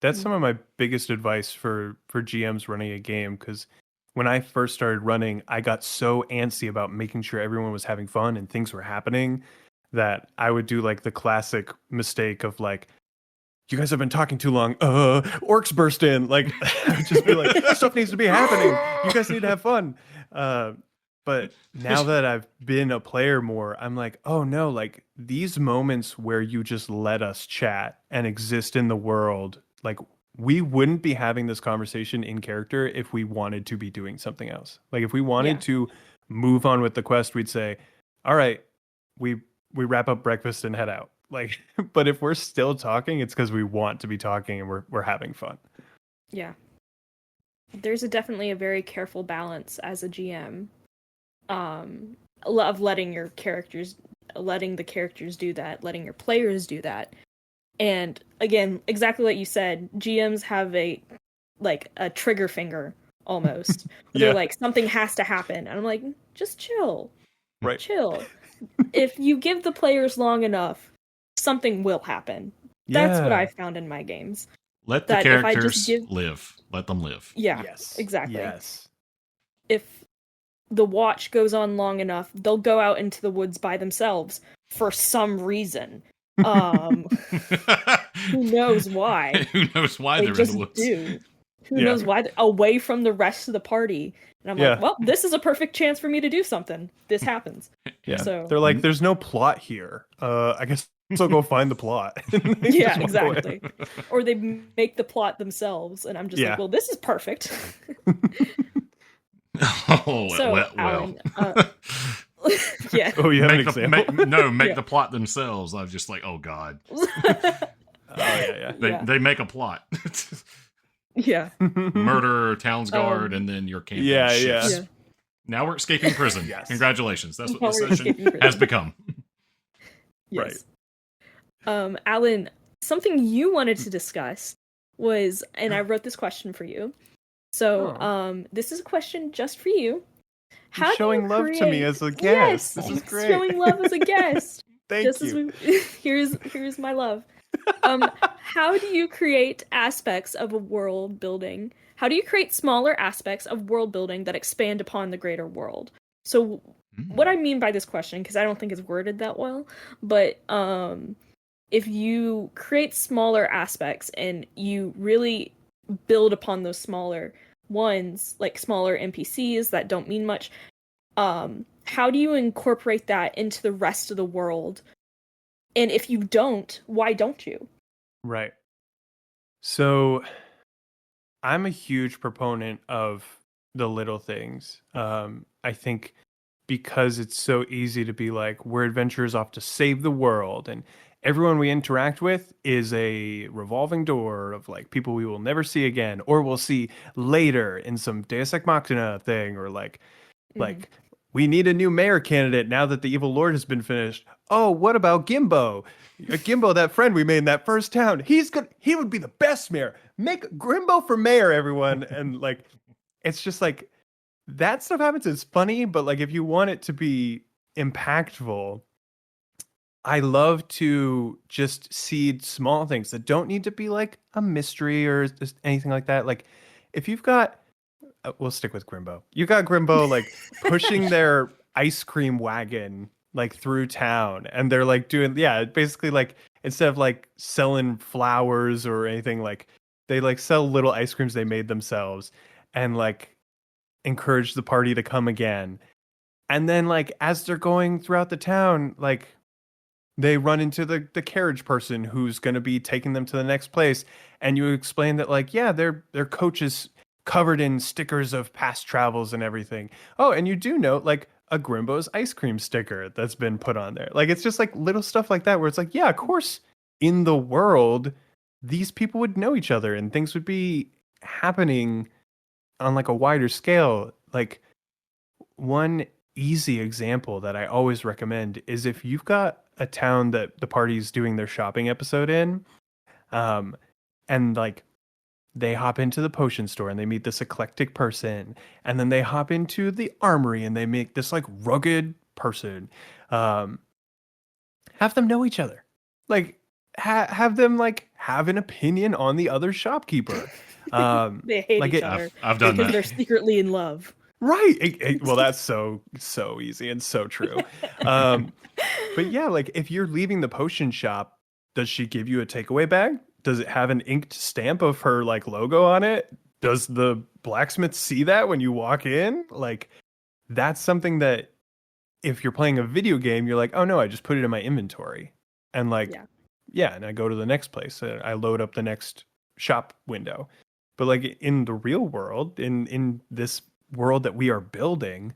Speaker 3: That's some of my biggest advice for GMs running a game, because when I first started running, I got so antsy about making sure everyone was having fun and things were happening, that I would do like the classic mistake of like, you guys have been talking too long. Orcs burst in. Like, I would just be like, stuff needs to be happening. You guys need to have fun. But now that I've been a player more, I'm like, oh no, like these moments where you just let us chat and exist in the world, like we wouldn't be having this conversation in character if we wanted to be doing something else. Like if we wanted to move on with the quest, we'd say, all right, we wrap up breakfast and head out. Like, but if we're still talking, it's because we want to be talking and we're having fun.
Speaker 1: Yeah. There's definitely a very careful balance as a GM, of letting the characters do that, letting your players do that. And again, exactly what you said, GMs have a trigger finger almost. They're like, something has to happen. And I'm like, just chill.
Speaker 3: Right.
Speaker 1: Chill. If you give the players long enough, something will happen. That's what I've found in my games.
Speaker 2: Let the characters live. Let them live.
Speaker 1: Yeah,
Speaker 3: yes.
Speaker 1: exactly.
Speaker 3: Yes.
Speaker 1: If the watch goes on long enough, they'll go out into the woods by themselves for some reason. Who knows why?
Speaker 2: Who knows why
Speaker 1: They
Speaker 2: they're in the
Speaker 1: just
Speaker 2: woods?
Speaker 1: do. Who
Speaker 3: Yeah.
Speaker 1: knows why? Away from the rest of the party. And I'm
Speaker 3: Yeah.
Speaker 1: like, well, this is a perfect chance for me to do something. This happens.
Speaker 3: Yeah.
Speaker 1: So
Speaker 3: They're like, there's no plot here. I guess I'll go find the plot. They
Speaker 1: yeah,
Speaker 3: just walk away.
Speaker 1: exactly. Or they make the plot themselves, and I'm just
Speaker 3: Yeah.
Speaker 1: like, well, this is perfect.
Speaker 2: Oh,
Speaker 1: So,
Speaker 2: well.
Speaker 1: Alan, yeah.
Speaker 3: Oh, you have an
Speaker 2: Make
Speaker 3: example?
Speaker 2: make
Speaker 1: Yeah.
Speaker 2: the plot themselves. I was just like, oh god,
Speaker 3: Oh, yeah,
Speaker 1: Yeah.
Speaker 2: they make a plot.
Speaker 1: Yeah.
Speaker 3: yeah.
Speaker 2: Murder, town's guard, and then you're camping.
Speaker 3: Yeah,
Speaker 2: ships.
Speaker 1: Yeah.
Speaker 2: Now we're escaping prison.
Speaker 3: Yes.
Speaker 2: Congratulations. That's what
Speaker 1: Now
Speaker 2: this
Speaker 1: we're
Speaker 2: session
Speaker 1: escaping prison.
Speaker 2: has become.
Speaker 1: Yes. Alan, something you wanted to discuss was, and I wrote this question for you. So,
Speaker 3: Oh.
Speaker 1: this is a question just for you.
Speaker 3: You're
Speaker 1: do you
Speaker 3: showing love to me
Speaker 1: create-
Speaker 3: as a guest.
Speaker 1: Yes,
Speaker 3: This is
Speaker 1: he's
Speaker 3: great.
Speaker 1: showing love as a guest.
Speaker 3: Thank
Speaker 1: just
Speaker 3: you.
Speaker 1: as we here's my love. How do you create aspects of a world building? How do you create smaller aspects of world building that expand upon the greater world? So what I mean by this question, because I don't think it's worded that well, but if you create smaller aspects and you really build upon those smaller ones, like smaller NPCs that don't mean much, how do you incorporate that into the rest of the world? And if you don't, why don't you?
Speaker 3: Right. So I'm a huge proponent of the little things. I think because it's so easy to be like, we're adventurers off to save the world, and everyone we interact with is a revolving door of like people we will never see again, or we'll see later in some Deus Ex Machina thing, or like we need a new mayor candidate now that the evil lord has been finished. Oh, what about Gimbo? Gimbo, that friend we made in that first town, he would be the best mayor. Make Grimbo for mayor, everyone. And like, it's just like that stuff happens. It's funny, but like if you want it to be impactful, I love to just seed small things that don't need to be like a mystery or just anything like that. Like if you've got, we'll stick with Grimbo. You got Grimbo like pushing their ice cream wagon like through town, and they're like doing, basically like instead of like selling flowers or anything, like they like sell little ice creams they made themselves and like encourage the party to come again. And then like as they're going throughout the town, like they run into the carriage person who's going to be taking them to the next place, and you explain that like, yeah, their coach is covered in stickers of past travels and everything. Oh, and you do note like a Grimbo's ice cream sticker that's been put on there. Like it's just like little stuff like that where it's like, yeah, of course in the world these people would know each other and things would be happening on like a wider scale. Like one easy example that I always recommend is if you've got a town that the party's doing their shopping episode in, and like they hop into the potion store and they meet this eclectic person, and then they hop into the armory and they meet this like rugged person. Have them know each other, like have them like have an opinion on the other shopkeeper.
Speaker 1: They hate
Speaker 3: like
Speaker 1: each other
Speaker 2: I've done
Speaker 1: because
Speaker 2: that.
Speaker 1: they're secretly in love.
Speaker 3: Right. Well, that's so easy and so true. But yeah, like if you're leaving the potion shop, does she give you a takeaway bag? Does it have an inked stamp of her like logo on it? Does the blacksmith see that when you walk in? Like that's something that if you're playing a video game, you're like, oh no, I just put it in my inventory. And like, yeah, and I go to the next place. I load up the next shop window. But like in the real world, in this world that we are building,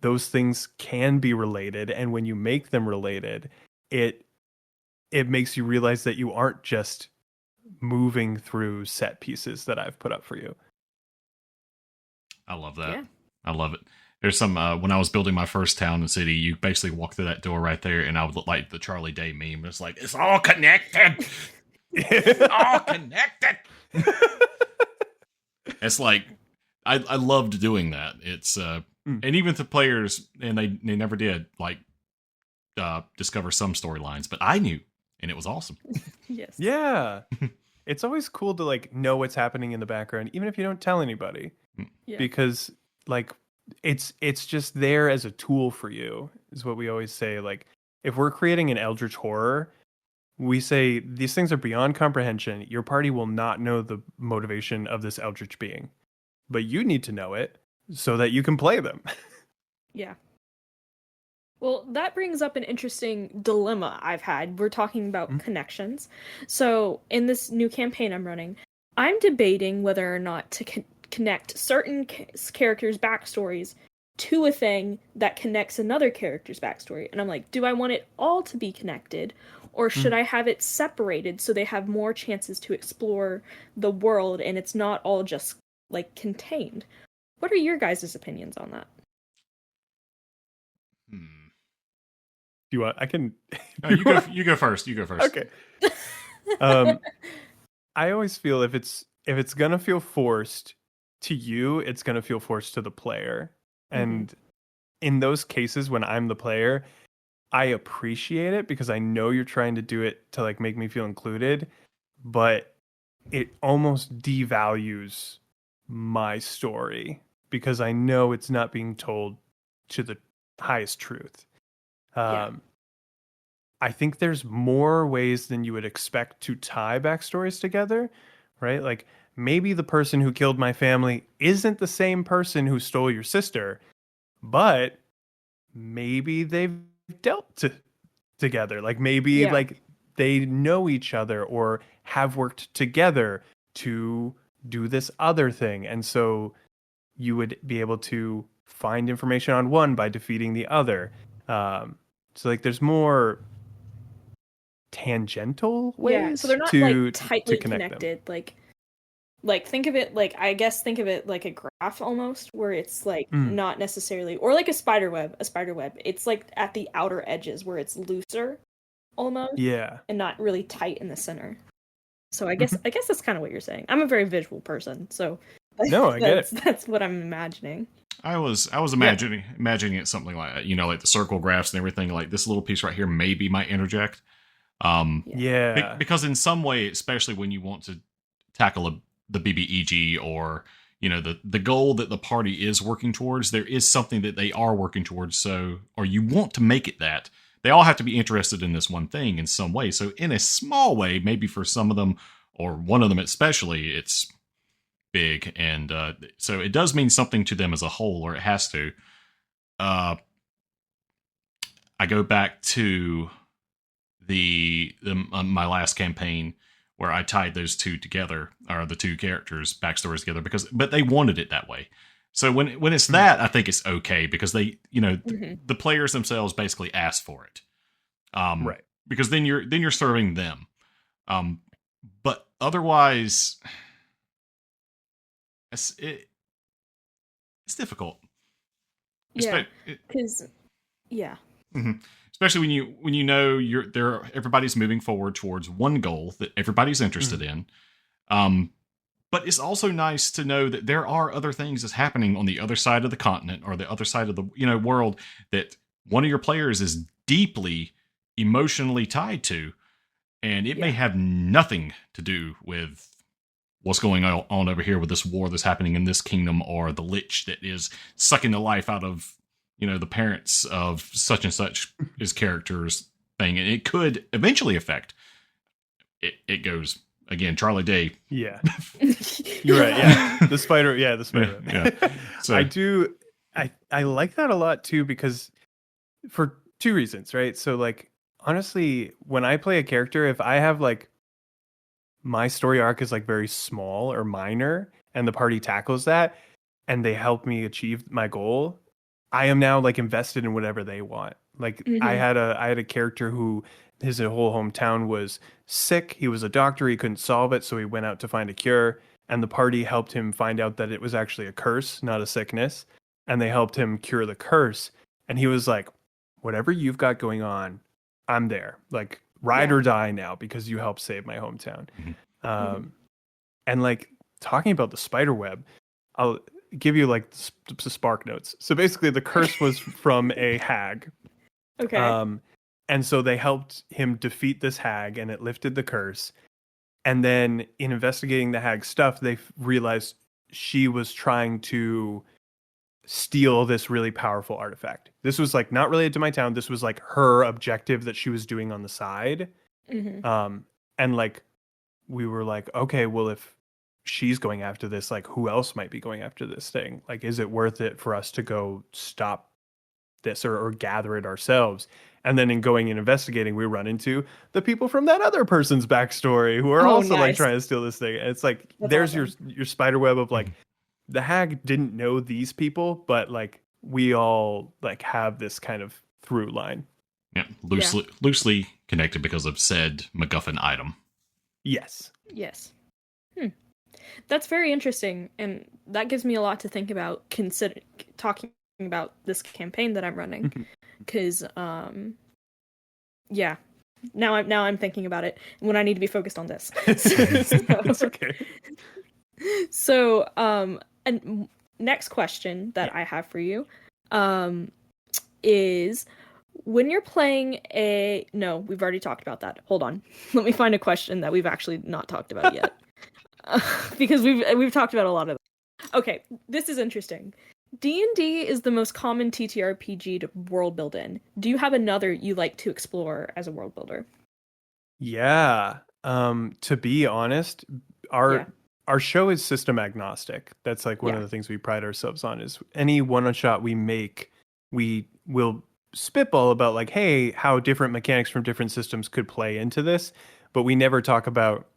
Speaker 3: those things can be related, and when you make them related, it makes you realize that you aren't just moving through set pieces that I've put up for you.
Speaker 2: I love that.
Speaker 1: Yeah.
Speaker 2: I love it. There's some when I was building my first town and city, you basically walk through that door right there, and I would look like the Charlie Day meme. It's like it's all connected. It's all connected. It's like I loved doing that. It's and even to players, and they never did like discover some storylines, but I knew, and it was awesome.
Speaker 1: Yes.
Speaker 3: Yeah. It's always cool to like know what's happening in the background, even if you don't tell anybody.
Speaker 1: Yeah.
Speaker 3: Because like it's just there as a tool for you, is what we always say. Like, if we're creating an eldritch horror, we say these things are beyond comprehension. Your party will not know the motivation of this eldritch being, but you need to know it so that you can play them.
Speaker 1: Yeah. Well, that brings up an interesting dilemma I've had. We're talking about connections. So, in this new campaign I'm running, I'm debating whether or not to connect certain characters' backstories to a thing that connects another character's backstory. And I'm like, do I want it all to be connected? Or should I have it separated so they have more chances to explore the world and it's not all just, like, contained? What are your guys' opinions on that?
Speaker 3: Do you want? I can.
Speaker 2: No, you go. You go first. You go first.
Speaker 3: Okay. I always feel if it's gonna feel forced to you, it's gonna feel forced to the player. And in those cases, when I'm the player, I appreciate it because I know you're trying to do it to like make me feel included, but it almost devalues my story because I know it's not being told to the highest truth. I think there's more ways than you would expect to tie backstories together, right? Like, maybe the person who killed my family isn't the same person who stole your sister, but maybe they've dealt together. Like, maybe like they know each other or have worked together to do this other thing. And so you would be able to find information on one by defeating the other. So like there's more tangential ways
Speaker 1: so they're not
Speaker 3: to
Speaker 1: like tightly
Speaker 3: connect
Speaker 1: connected. Like think of it like, I guess think of it like a graph almost, where it's like not necessarily, or like a spider web. It's like at the outer edges where it's looser almost.
Speaker 3: Yeah.
Speaker 1: And not really tight in the center. So I guess that's kind of what you're saying. I'm a very visual person, so
Speaker 3: no, I get it.
Speaker 1: That's what I'm imagining.
Speaker 2: I was imagining it something like that, like the circle graphs and everything. Like this little piece right here maybe might interject. Because in some way, especially when you want to tackle the BBEG or the goal that the party is working towards, there is something that they are working towards. So, or you want to make it that they all have to be interested in this one thing in some way. So, in a small way, maybe for some of them or one of them especially, it's big, and so it does mean something to them as a whole, or it has to. I go back to the my last campaign where I tied those two together, or the two characters' backstories together, but they wanted it that way. So when it's that, I think it's okay because they, the players themselves basically asked for it,
Speaker 3: right?
Speaker 2: Because then you're serving them, but otherwise, it's difficult.
Speaker 1: Yeah, because
Speaker 2: especially when you know everybody's moving forward towards one goal that everybody's interested in. But it's also nice to know that there are other things that's happening on the other side of the continent or the other side of the world that one of your players is deeply emotionally tied to, and it may have nothing to do with what's going on over here with this war that's happening in this kingdom, or the lich that is sucking the life out of the parents of such and such his character's thing, and it could eventually affect it goes again, Charlie Day.
Speaker 3: Yeah. You're right. Yeah. The spider. Yeah. So I like that a lot too, because for two reasons, right? So like, honestly, when I play a character, if I have like my story arc is like very small or minor and the party tackles that and they help me achieve my goal, I am now like invested in whatever they want. Like I had a character who his whole hometown was sick. He was a doctor. He couldn't solve it. So he went out to find a cure, and the party helped him find out that it was actually a curse, not a sickness. And they helped him cure the curse. And he was like, whatever you've got going on, I'm there. Like ride or die now because you helped save my hometown. And like talking about the spider web, I'll give you like the spark notes. So basically the curse was from a hag.
Speaker 1: Okay.
Speaker 3: And so they helped him defeat this hag and it lifted the curse. And then in investigating the hag's stuff, they realized she was trying to steal this really powerful artifact. This was like not related to my town. This was like her objective that she was doing on the side. And like we were like, okay, well, if she's going after this, like who else might be going after this thing? Like, is it worth it for us to go stop this or gather it ourselves? And then in going and investigating, we run into the people from that other person's backstory who are also like trying to steal this thing. And it's like there's your spider web of like the hag didn't know these people, but like we all like have this kind of through line.
Speaker 2: Yeah, loosely connected because of said MacGuffin item.
Speaker 3: Yes.
Speaker 1: That's very interesting, and that gives me a lot to think about talking about this campaign that I'm running. Because now I'm thinking about it when I need to be focused on this.
Speaker 3: It's okay.
Speaker 1: So and next question that I have for you is, when you're playing we've already talked about that. Hold on. Let me find a question that we've actually not talked about yet. Because we've talked about a lot of them. Okay, this is interesting. D&D is the most common TTRPG to world build in. Do you have another you like to explore as a world builder?
Speaker 3: Yeah. To be honest, our show is system agnostic. That's like one of the things we pride ourselves on, is any one-shot we make, we will spitball about like, hey, how different mechanics from different systems could play into this, but we never talk about,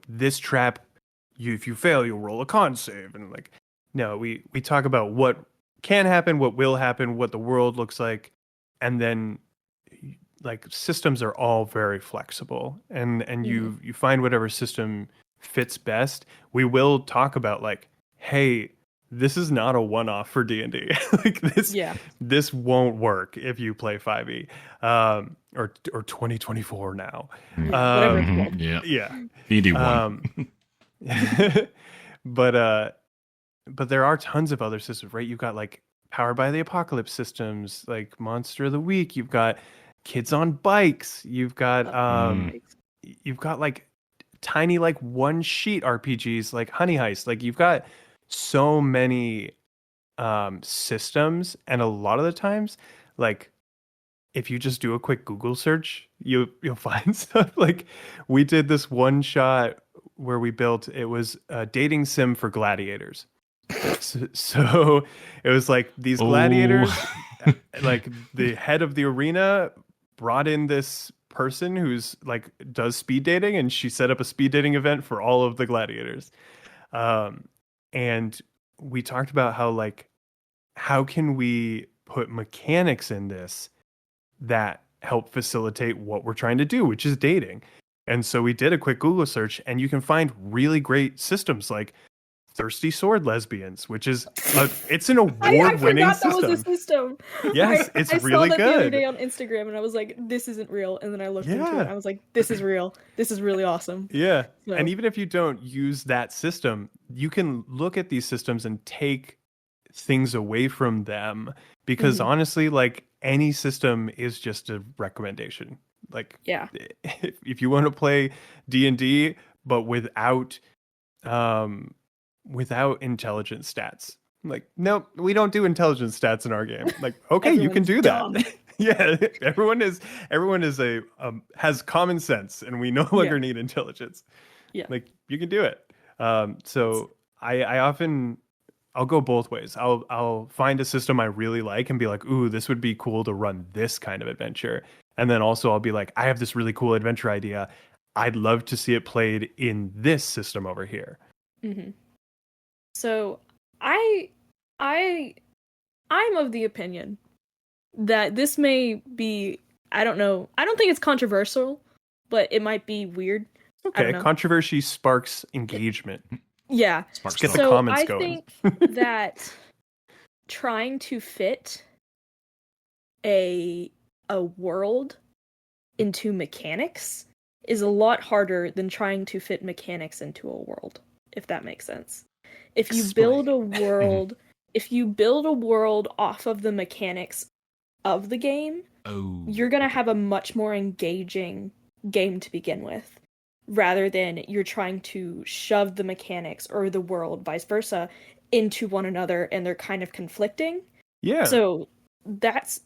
Speaker 3: this trap, if you fail, you'll roll a con save. And like, no, we talk about what can happen, what will happen, what the world looks like. And then like systems are all very flexible, and you find whatever system fits best. We will talk about like, hey, this is not a one-off for D&D. Like this won't work if you play 5e or 2024 now.
Speaker 1: Whatever it's called.
Speaker 3: Yeah.
Speaker 2: D&D 1.
Speaker 3: But there are tons of other systems, right? You've got like Powered by the Apocalypse systems, like Monster of the Week. You've got Kids on Bikes. You've got like tiny like one sheet RPGs like Honey Heist. Like you've got so many systems, and a lot of the times, like if you just do a quick Google search, you'll find stuff. Like we did this one shot where we built, it was a dating sim for gladiators. So it was like these gladiators, like the head of the arena brought in this person who's like does speed dating, and she set up a speed dating event for all of the gladiators. And we talked about how can we put mechanics in this that help facilitate what we're trying to do, which is dating. And so we did a quick Google search, and you can find really great systems like Thirsty Sword Lesbians, which is it's an award-winning system.
Speaker 1: That was a system.
Speaker 3: Yes, it's really
Speaker 1: I saw that
Speaker 3: good.
Speaker 1: the other day on Instagram, and I was like, "This isn't real." And then I looked into it, and I was like, "This is real. This is really awesome."
Speaker 3: Yeah, so. And even if you don't use that system, you can look at these systems and take things away from them, because honestly, like any system is just a recommendation. Like, if you want to play D&D, but without intelligence stats, like, nope, we don't do intelligence stats in our game. Like, okay, you can do that. Yeah, everyone has common sense, and we no longer need intelligence. Yeah, like you can do it. So I'll go both ways. I'll find a system I really like and be like, ooh, this would be cool to run this kind of adventure. And then also I'll be like, I have this really cool adventure idea. I'd love to see it played in this system over here.
Speaker 1: Mm-hmm. So I'm of the opinion that this may be, I don't know, I don't think it's controversial, but it might be weird.
Speaker 3: Okay, controversy sparks engagement.
Speaker 1: Yeah.
Speaker 3: Let's get the comments going.
Speaker 1: I think that trying to fit a world into mechanics is a lot harder than trying to fit mechanics into a world, if that makes sense. If you build a world, off of the mechanics of the game, you're going to have a much more engaging game to begin with, rather than you're trying to shove the mechanics or the world, vice versa, into one another and they're kind of conflicting.
Speaker 3: Yeah.
Speaker 1: So that's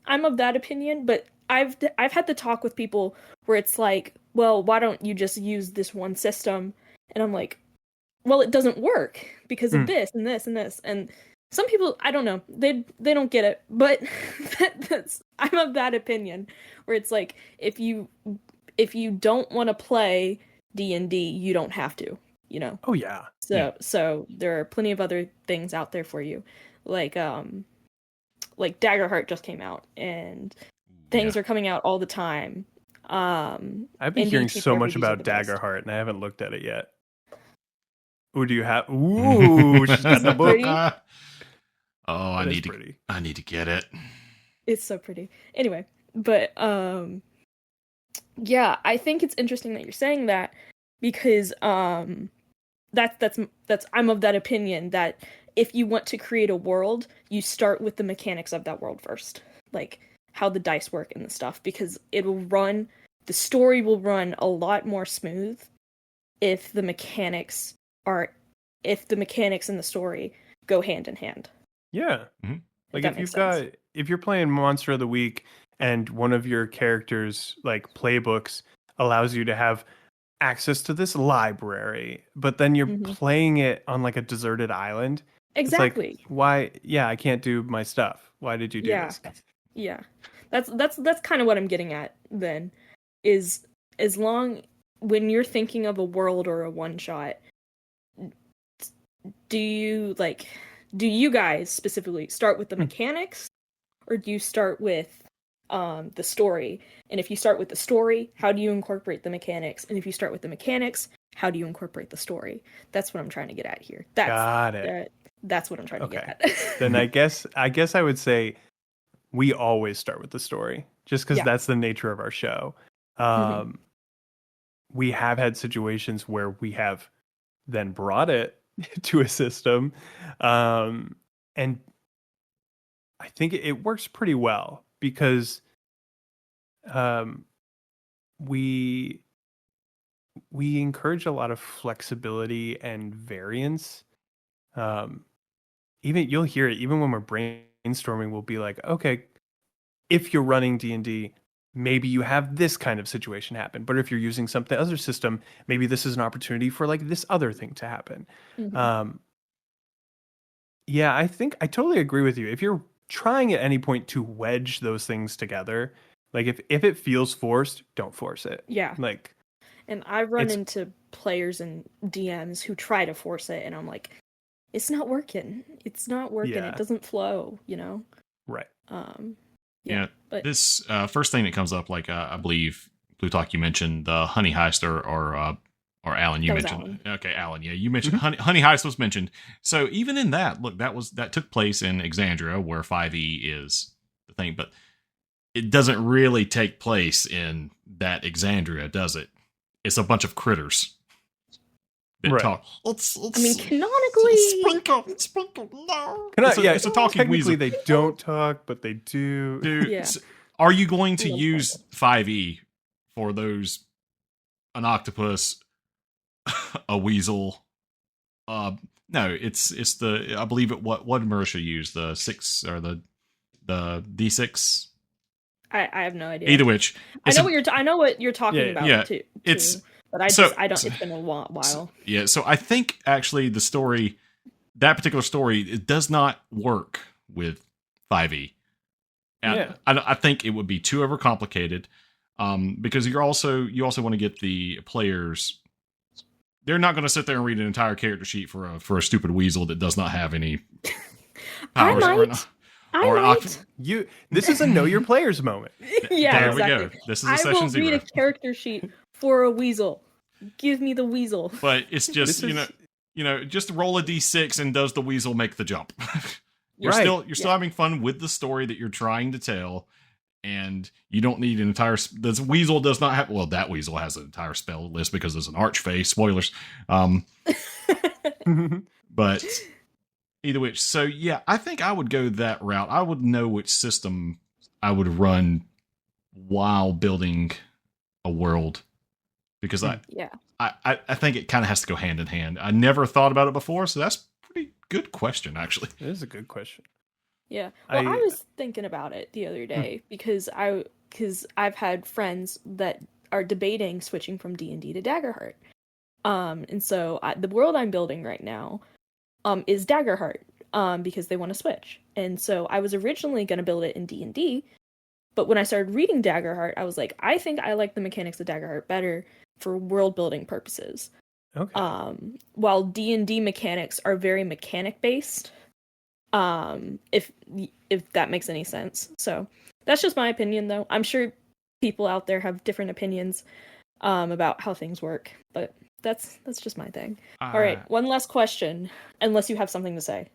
Speaker 1: I'm of that opinion, but I've had to talk with people where it's like, well, why don't you just use this one system? And I'm like, well, it doesn't work because of this and this and this. And some people, I don't know, they don't get it, but that's I'm of that opinion where it's like if you don't want to play D&D, you don't have to, you know.
Speaker 3: Oh yeah.
Speaker 1: So there are plenty of other things out there for you. Like Daggerheart just came out and things are coming out all the time.
Speaker 3: I've been hearing so much about Daggerheart and I haven't looked at it yet. Ooh, do you have? Ooh, she's got the book.
Speaker 2: Oh, I need to get it.
Speaker 1: It's so pretty. Anyway, but yeah, I think it's interesting that you're saying that because that's I'm of that opinion that if you want to create a world, you start with the mechanics of that world first, like how the dice work and the stuff, because the story will run a lot more smooth if the mechanics in the story go hand in hand.
Speaker 3: Yeah. Mm-hmm. Like if you're playing Monster of the Week and one of your characters like playbooks allows you to have access to this library, but then you're playing it on like a deserted island.
Speaker 1: Exactly.
Speaker 3: It's like, why? Yeah, I can't do my stuff. Why did you do this?
Speaker 1: Yeah. That's kind of what I'm getting at then, is as long when you're thinking of a world or a one shot, do you guys specifically start with the mechanics or do you start with the story? And if you start with the story, how do you incorporate the mechanics? And if you start with the mechanics, how do you incorporate the story? That's what I'm trying to get at here.
Speaker 3: Got it.
Speaker 1: That's what I'm trying to get at.
Speaker 3: Then I guess I would say we always start with the story, just because that's the nature of our show. We have had situations where we have then brought it to a system, and I think it works pretty well because we encourage a lot of flexibility and variance. Even you'll hear it even when we're brainstorming, we'll be like, okay, if you're running D&D, maybe you have this kind of situation happen, but if you're using something other system, maybe this is an opportunity for like this other thing to happen. Yeah, I think I totally agree with you. If you're trying at any point to wedge those things together, like if it feels forced, don't force it.
Speaker 1: Yeah.
Speaker 3: Like,
Speaker 1: and I run into players and DMs who try to force it, and I'm like, it's not working. It's not working.
Speaker 3: Yeah.
Speaker 1: It doesn't flow, you know?
Speaker 3: Right.
Speaker 2: Yeah. But this first thing that comes up, like I believe Plutarch, you mentioned the Honey Heist, or Alan, you mentioned. Alan. Okay, Alan. Yeah, you mentioned Honey Heist was mentioned. So even in that, look, that took place in Exandria, where 5e is the thing, but it doesn't really take place in that Exandria, does it? It's a bunch of critters that talk.
Speaker 1: I mean, canonically,
Speaker 2: sprinkle. No,
Speaker 3: it's
Speaker 2: a talking weasel.
Speaker 3: They don't talk, but they do.
Speaker 1: Yeah.
Speaker 2: Are you going to use 5e for those? An octopus, a weasel. No, it's the I believe it. What Marisha used, the 6 or the D6.
Speaker 1: I have no idea.
Speaker 2: Either which,
Speaker 1: I know what you're talking about too. But I don't. It's been a while.
Speaker 2: Yeah, so I think actually that particular story, it does not work with 5e. And I think it would be too overcomplicated, because you also want to get the players. They're not going to sit there and read an entire character sheet for a stupid weasel that does not have any powers.
Speaker 3: This is a know your players moment.
Speaker 1: Yeah,
Speaker 2: there we go. This is a session 0.
Speaker 1: I will read a character sheet for a weasel. Give me the weasel.
Speaker 2: But it's just just roll a d6 and does the weasel make the jump? You're still having fun with the story that you're trying to tell, and you don't need an entire. This weasel does not have. Well, that weasel has an entire spell list because there's an archfey. Spoilers. But either which, so yeah, I think I would go that route. I would know which system I would run while building a world, because I think it kind of has to go hand in hand. I never thought about it before, so that's good question, actually.
Speaker 3: It is a good question.
Speaker 1: Yeah. Well, I was thinking about it the other day because I've had friends that are debating switching from D&D to Daggerheart. And so the world I'm building right now is Daggerheart because they want to switch. And so I was originally going to build it in D&D, but when I started reading Daggerheart, I was like, I think I like the mechanics of Daggerheart better for world building purposes.
Speaker 3: Okay.
Speaker 1: While D&D mechanics are very mechanic based, if that makes any sense. So that's just my opinion, though. I'm sure people out there have different opinions about how things work, but that's just my thing. All right, one last question, unless you have something to say.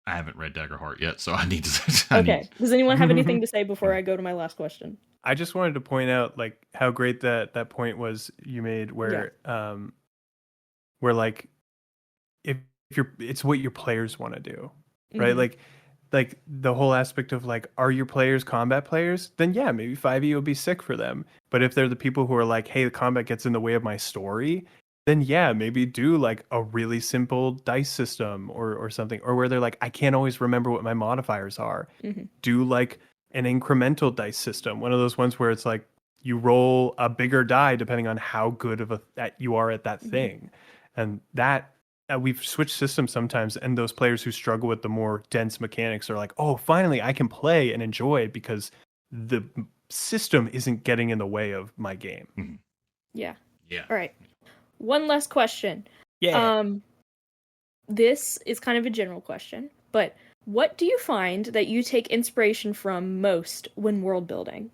Speaker 2: I haven't read Daggerheart yet, so I need to.
Speaker 1: Okay. Does anyone have anything to say before I go to my last question?
Speaker 3: I just wanted to point out like how great that point was you made where where like if it's what your players want to do, right?
Speaker 1: Mm-hmm.
Speaker 3: Like the whole aspect of like, are your players combat players? Then yeah, maybe 5e would be sick for them. But if they're the people who are like, hey, the combat gets in the way of my story, then yeah, maybe do like a really simple dice system or something, or where they're like, I can't always remember what my modifiers are.
Speaker 1: Mm-hmm.
Speaker 3: Do like an incremental dice system, one of those ones where it's like you roll a bigger die depending on how good of that you are at that thing, and that. We've switched systems sometimes, and those players who struggle with the more dense mechanics are like, oh, finally I can play and enjoy it because the system isn't getting in the way of my game.
Speaker 2: Mm-hmm.
Speaker 1: Yeah.
Speaker 2: Yeah.
Speaker 1: All right. One last question.
Speaker 3: Yeah.
Speaker 1: This is kind of a general question, but what do you find that you take inspiration from most when world building?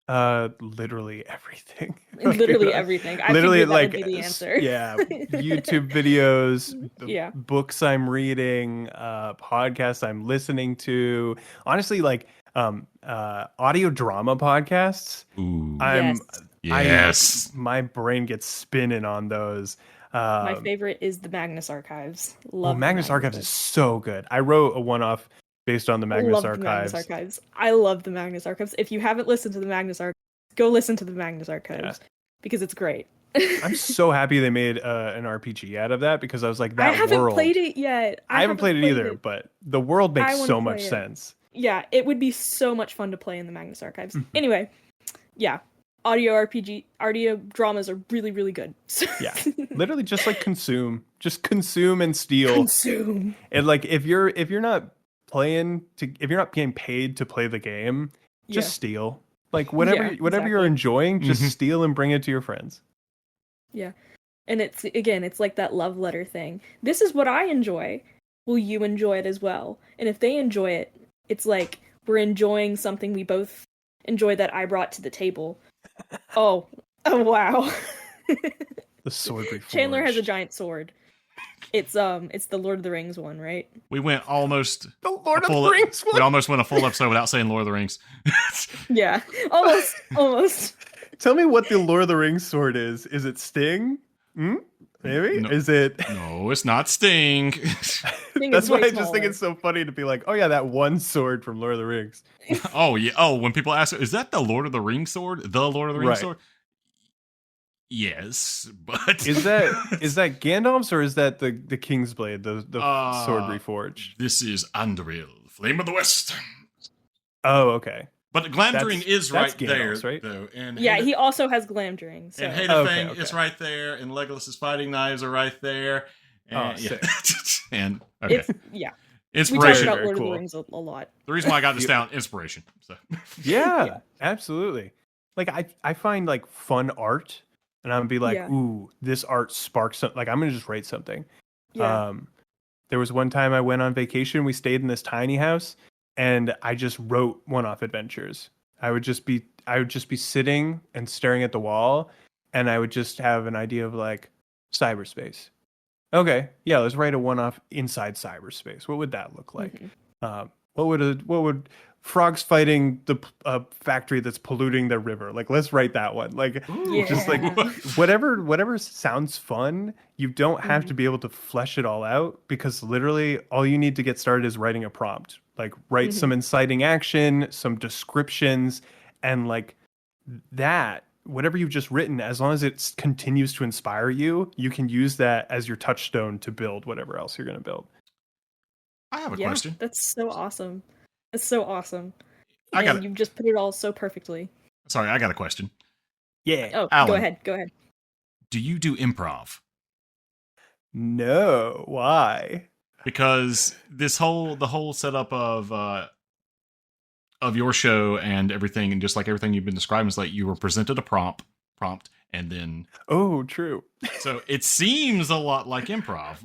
Speaker 3: Literally everything.
Speaker 1: Literally everything. I
Speaker 3: literally
Speaker 1: figured that
Speaker 3: like
Speaker 1: would be the answer.
Speaker 3: Yeah, YouTube videos,
Speaker 1: yeah,
Speaker 3: books I'm reading, podcasts I'm listening to. Honestly, like audio drama podcasts.
Speaker 2: Ooh.
Speaker 1: Yes.
Speaker 3: My brain gets spinning on those.
Speaker 1: My favorite is the Magnus Archives. Love
Speaker 3: Magnus Archives is so good. I wrote a one-off based on the Magnus Archives.
Speaker 1: I love the Magnus Archives. If you haven't listened to the Magnus Archives, go listen to the Magnus Archives because it's great.
Speaker 3: I'm so happy they made an RPG out of that because I was like,
Speaker 1: I haven't played it yet.
Speaker 3: I haven't played it either, but the world makes so much sense.
Speaker 1: Yeah, it would be so much fun to play in the Magnus Archives. Anyway, yeah, audio dramas are really, really good.
Speaker 3: Yeah, literally just like consume and steal.
Speaker 1: Consume.
Speaker 3: And like if you're not getting paid to play the game, just steal. Like whatever you're enjoying, just steal and bring it to your friends.
Speaker 1: Yeah. And it's like that love letter thing. This is what I enjoy. Will you enjoy it as well? And if they enjoy it, it's like we're enjoying something we both enjoy that I brought to the table. Oh wow.
Speaker 3: The sword reforged.
Speaker 1: Chandler has a giant sword. It's the Lord of the Rings one, right?
Speaker 2: We went almost
Speaker 3: the Lord of the Rings one.
Speaker 2: We almost went a full episode without saying Lord of the Rings.
Speaker 1: Yeah, almost.
Speaker 3: Tell me what the Lord of the Rings sword is. Is it Sting? Maybe?
Speaker 2: No,
Speaker 3: is it?
Speaker 2: No, it's not Sting.
Speaker 3: That's why I just think it's so funny to be like, oh yeah, that one sword from Lord of the Rings.
Speaker 2: Oh yeah. Oh, when people ask, is that the Lord of the Rings sword? The Lord of the Rings sword? Yes, but
Speaker 3: is that Gandalf's or is that the King's Blade, the sword reforged?
Speaker 2: This is Anduril, Flame of the West.
Speaker 3: Oh, okay.
Speaker 2: But Glamdring is right
Speaker 3: Gandalf's,
Speaker 2: there,
Speaker 3: right?
Speaker 2: though. And
Speaker 1: he also has Glamdring. So.
Speaker 2: And Hayden is right there, and Legolas's fighting knives are right there. And, and okay. Inspiration.
Speaker 1: We talk about Lord of the Rings a lot.
Speaker 2: The reason why I got this down, inspiration. So.
Speaker 3: Yeah, absolutely. Like I find like fun art, and I'm gonna be like, ooh, this art sparks something. Like I'm gonna just write something. Yeah. There was one time I went on vacation. We stayed in this tiny house. And I just wrote one-off adventures. I would just be sitting and staring at the wall, and I would just have an idea of like cyberspace. Okay, yeah, let's write a one-off inside cyberspace. What would that look like? What would frogs fighting the factory that's polluting the river? Like, let's write that one. Like, just like whatever sounds fun. You don't have to be able to flesh it all out because literally all you need to get started is writing a prompt. Like write some inciting action, some descriptions, and like that whatever you've just written, as long as it continues to inspire you, you can use that as your touchstone to build whatever else you're going to build.
Speaker 2: I have a
Speaker 1: Yeah,
Speaker 2: question.
Speaker 1: that's so awesome. That's so awesome.
Speaker 2: I got
Speaker 1: And you've just put it all so perfectly.
Speaker 2: Sorry, I got a question.
Speaker 3: Yeah.
Speaker 1: Oh,
Speaker 2: Alan.
Speaker 1: Go ahead.
Speaker 2: Do you do improv?
Speaker 3: No. Why?
Speaker 2: Because the whole setup of your show and everything, and just like everything you've been describing, is like you were presented a prompt, and then
Speaker 3: Oh, true.
Speaker 2: so it seems a lot like improv.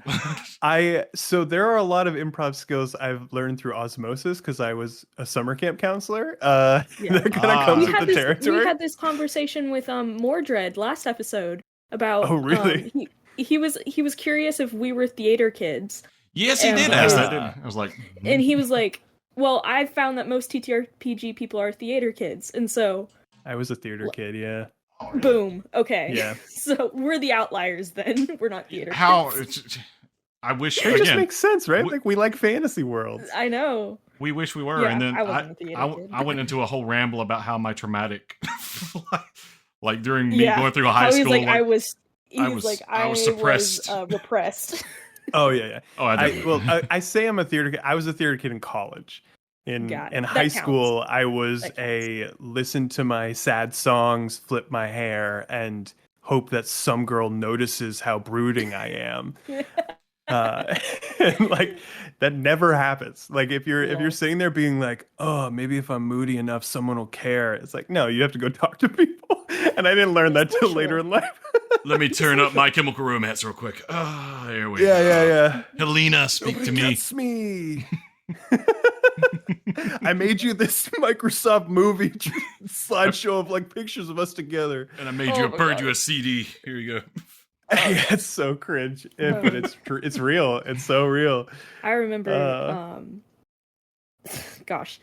Speaker 3: So there are a lot of improv skills I've learned through osmosis because I was a summer camp counselor.
Speaker 1: Yeah.
Speaker 3: That kind of comes
Speaker 1: We
Speaker 3: with the territory.
Speaker 1: We had this conversation with Mordred last episode about
Speaker 3: Oh, really?
Speaker 1: He was curious if we were theater kids.
Speaker 2: Yes, he
Speaker 1: And
Speaker 2: did ask that, didn't he? I was like,
Speaker 1: and he was like, well, I've found that most TTRPG people are theater kids, and so
Speaker 3: I was a theater kid, yeah.
Speaker 1: boom. Okay.
Speaker 3: Yeah.
Speaker 1: So we're the outliers then. We're not theater kids.
Speaker 2: I wish
Speaker 3: It just
Speaker 2: again.
Speaker 3: makes sense, right? Like we like fantasy worlds.
Speaker 1: I know.
Speaker 2: We wish we were,
Speaker 1: Yeah,
Speaker 2: and then
Speaker 1: I wasn't a theater kid.
Speaker 2: I went into a whole ramble about how my traumatic, like during me
Speaker 1: Yeah.
Speaker 2: going through a high
Speaker 1: He
Speaker 2: school.
Speaker 1: was like,
Speaker 2: like,
Speaker 1: I was
Speaker 2: suppressed.
Speaker 1: repressed.
Speaker 3: Oh yeah.
Speaker 2: oh, I did.
Speaker 3: I say I'm a theater kid. I was a theater kid in college. In
Speaker 1: Got it.
Speaker 3: in
Speaker 1: That
Speaker 3: high
Speaker 1: counts.
Speaker 3: school, I was
Speaker 1: That
Speaker 3: a listen to my sad songs, flip my hair, and hope that some girl notices how brooding I am. And like that never happens. Like if you're sitting there being like, oh, maybe if I'm moody enough, someone will care. It's like, no, you have to go talk to people. And I didn't learn that till later in life.
Speaker 2: Let me turn up My Chemical Romance real quick. Ah, there we go.
Speaker 3: Yeah.
Speaker 2: Helena, speak to me.
Speaker 3: Gets me. I made you this Microsoft movie slideshow of like pictures of us together.
Speaker 2: And I made you a CD. Here you go.
Speaker 3: Yeah, it's so cringe, but it's true. It's real. It's so real.
Speaker 1: I remember, gosh,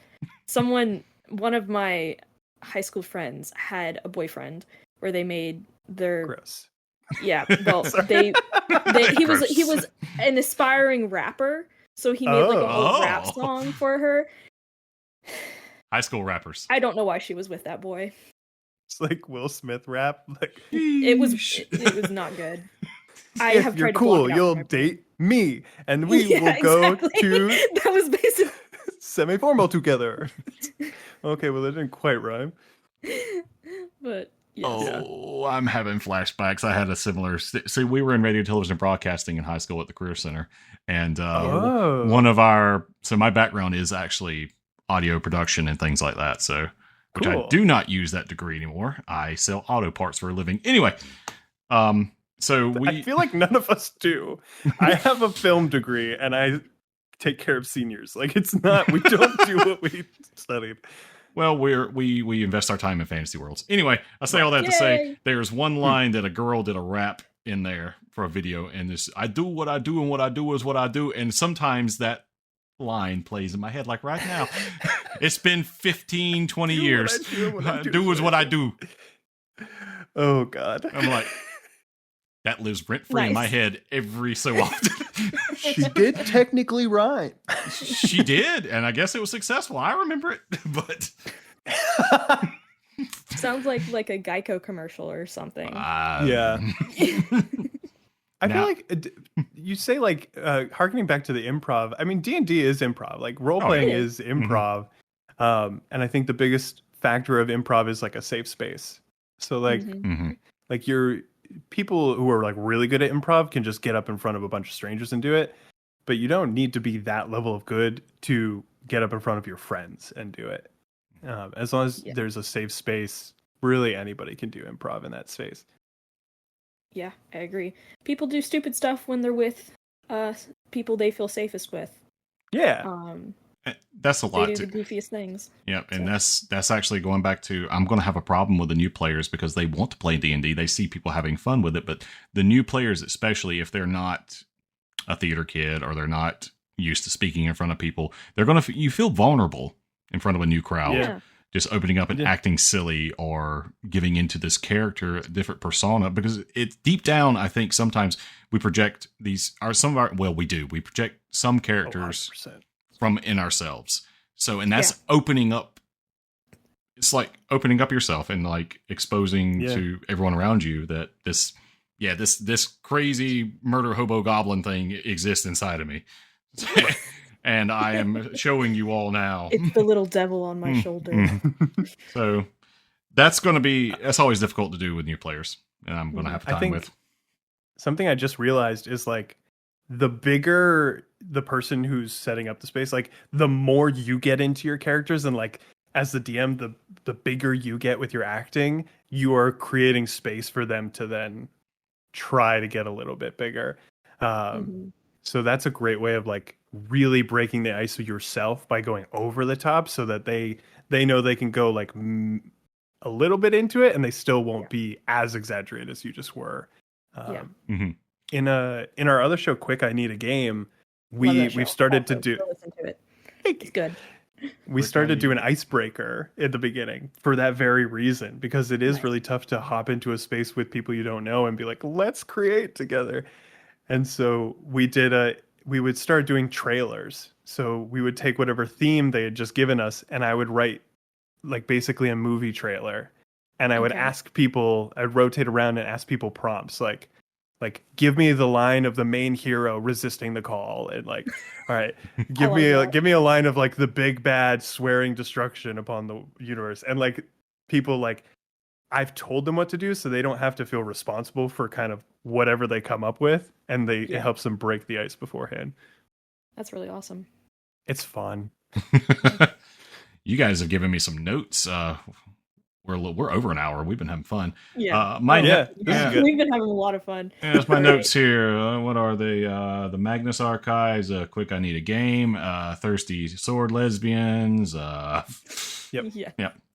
Speaker 1: one of my high school friends had a boyfriend where they made their
Speaker 3: Gross.
Speaker 1: yeah. Well, he was an aspiring rapper, so he made like a whole rap song for her.
Speaker 2: High school rappers.
Speaker 1: I don't know why she was with that boy.
Speaker 3: It's like Will Smith rap. Like
Speaker 1: It was not good. I
Speaker 3: if
Speaker 1: have
Speaker 3: you're
Speaker 1: tried to
Speaker 3: cool,
Speaker 1: block it out
Speaker 3: you'll
Speaker 1: from my
Speaker 3: date me, and we
Speaker 1: Yeah,
Speaker 3: will go
Speaker 1: exactly.
Speaker 3: to
Speaker 1: That was basically.
Speaker 3: semi-formal together. Okay, well, it didn't quite rhyme.
Speaker 1: But yes.
Speaker 2: Oh, I'm having flashbacks. I had a similar. See, we were in radio, television, and broadcasting in high school at the Career Center, and one of our. So my background is actually audio production and things like that. So, which
Speaker 3: Cool.
Speaker 2: I do not use that degree anymore. I sell auto parts for a living. Anyway, so
Speaker 3: I feel like none of us do. I have a film degree, and I take care of seniors. Like it's not. We don't do what we studied.
Speaker 2: Well, we invest our time in fantasy worlds. Anyway, I say all that to say
Speaker 1: Yay.
Speaker 2: there's one line that a girl did a rap in there for a video, and this I do what I do, and what I do is what I do, and sometimes that line plays in my head like right now. It's been 15, 20 years. Do is what I do.
Speaker 3: Oh God.
Speaker 2: I'm like, that lives rent free in my head every so often.
Speaker 3: She did technically rhyme.
Speaker 2: She did, and I guess it was successful. I remember it, but
Speaker 1: Sounds like a Geico commercial or something.
Speaker 3: Yeah. I feel like you say like harkening back to the improv. I mean, D&D is improv. Like role playing is improv. And I think the biggest factor of improv is like a safe space. So like like your people who are like really good at improv can just get up in front of a bunch of strangers and do it. But you don't need to be that level of good to get up in front of your friends and do it. As long as there's a safe space, really anybody can do improv in that space.
Speaker 1: Yeah, I agree. People do stupid stuff when they're with people they feel safest with.
Speaker 3: Yeah.
Speaker 2: That's a lot
Speaker 1: they
Speaker 2: too.
Speaker 1: do the goofiest things.
Speaker 2: Yeah, and that's actually going back to I'm going to have a problem with the new players because they want to play D&D. They see people having fun with it, but the new players, especially if they're not a theater kid or they're not used to speaking in front of people, they're going to you feel vulnerable in front of a new crowd.
Speaker 1: Yeah.
Speaker 2: Just opening up and acting silly or giving into this character, a different persona, because it's deep down. I think sometimes we project we project some characters
Speaker 3: 100%.
Speaker 2: from in ourselves. So, and that's opening up it's like opening up yourself and like exposing to everyone around you that this crazy murder hobo goblin thing exists inside of me. And I am showing you all now.
Speaker 1: It's the little devil on my shoulder.
Speaker 2: So that's always difficult to do with new players, and I'm going to have time with.
Speaker 3: Something I just realized is like the bigger the person who's setting up the space, like the more you get into your characters, and like as the DM, the bigger you get with your acting, you are creating space for them to then try to get a little bit bigger. So that's a great way of like really breaking the ice with yourself by going over the top, so that they know they can go like a little bit into it, and they still won't be as exaggerated as you just were. In our other show, Quick, I Need a Game, we've started to do.
Speaker 1: Listen to it. It's good.
Speaker 3: We started to do an icebreaker at the beginning for that very reason, because it is really tough to hop into a space with people you don't know and be like, let's create together. And so we would start doing trailers. So we would take whatever theme they had just given us, and I would write like basically a movie trailer. And I would ask people, I'd rotate around and ask people prompts like give me the line of the main hero resisting the call, and like, all right, give me a line of like the big bad swearing destruction upon the universe. And like people, like I've told them what to do, so they don't have to feel responsible for kind of whatever they come up with, and it helps them break the ice beforehand.
Speaker 1: That's really awesome.
Speaker 3: It's fun.
Speaker 2: You guys have given me some notes. We're over an hour. We've been having fun.
Speaker 1: Yeah.
Speaker 2: We've
Speaker 1: been having a lot of fun.
Speaker 2: That's my notes here. What are they? The Magnus Archives. Quick, I Need a Game. Thirsty Sword Lesbians.
Speaker 3: Yep.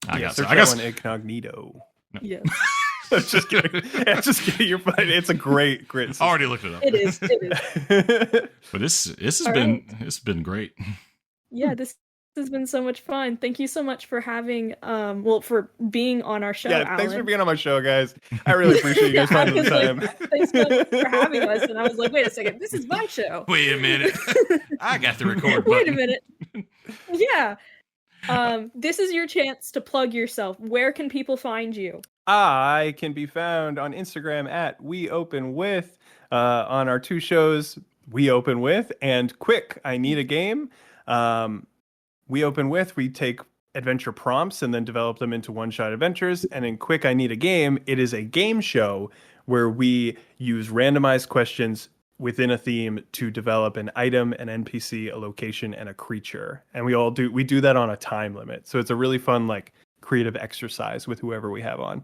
Speaker 2: I guess
Speaker 3: one incognito.
Speaker 2: No.
Speaker 1: Yeah.
Speaker 3: Just kidding. Just kidding. You're fine. It's a great.
Speaker 2: I already looked it up.
Speaker 1: It is.
Speaker 2: But this has been great.
Speaker 1: Yeah, this has been so much fun. Thank you so much for having for being on our show.
Speaker 3: Yeah, thanks for being on my show, guys. I really appreciate you guys finding the time.
Speaker 1: Thanks so much for having us. And I was like, wait a second, this is my show.
Speaker 2: Wait a minute. I got the record button.
Speaker 1: Wait a minute. Yeah. This is your chance to plug yourself. Where can people find you?
Speaker 3: I can be found on Instagram at We Open With, on our two shows, We Open With and Quick, I Need a Game. We Open With, we take adventure prompts and then develop them into one-shot adventures. And in Quick, I Need a Game, it is a game show where we use randomized questions within a theme to develop an item, an NPC, a location, and a creature. And we do that on a time limit. So it's a really fun, like, creative exercise with whoever we have on.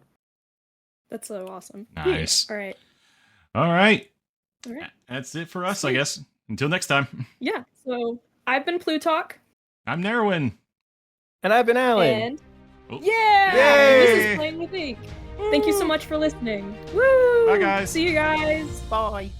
Speaker 1: That's so awesome.
Speaker 2: Nice.
Speaker 1: All right.
Speaker 2: That's it for us, I guess. Until next time.
Speaker 1: Yeah. So I've been Plutarch.
Speaker 2: I'm Nerwin.
Speaker 3: And I've been Alan.
Speaker 1: And
Speaker 2: Yay!
Speaker 1: This is Playing with Ink. Thank you so much for listening. Woo!
Speaker 2: Bye, guys.
Speaker 1: See you guys.
Speaker 3: Bye.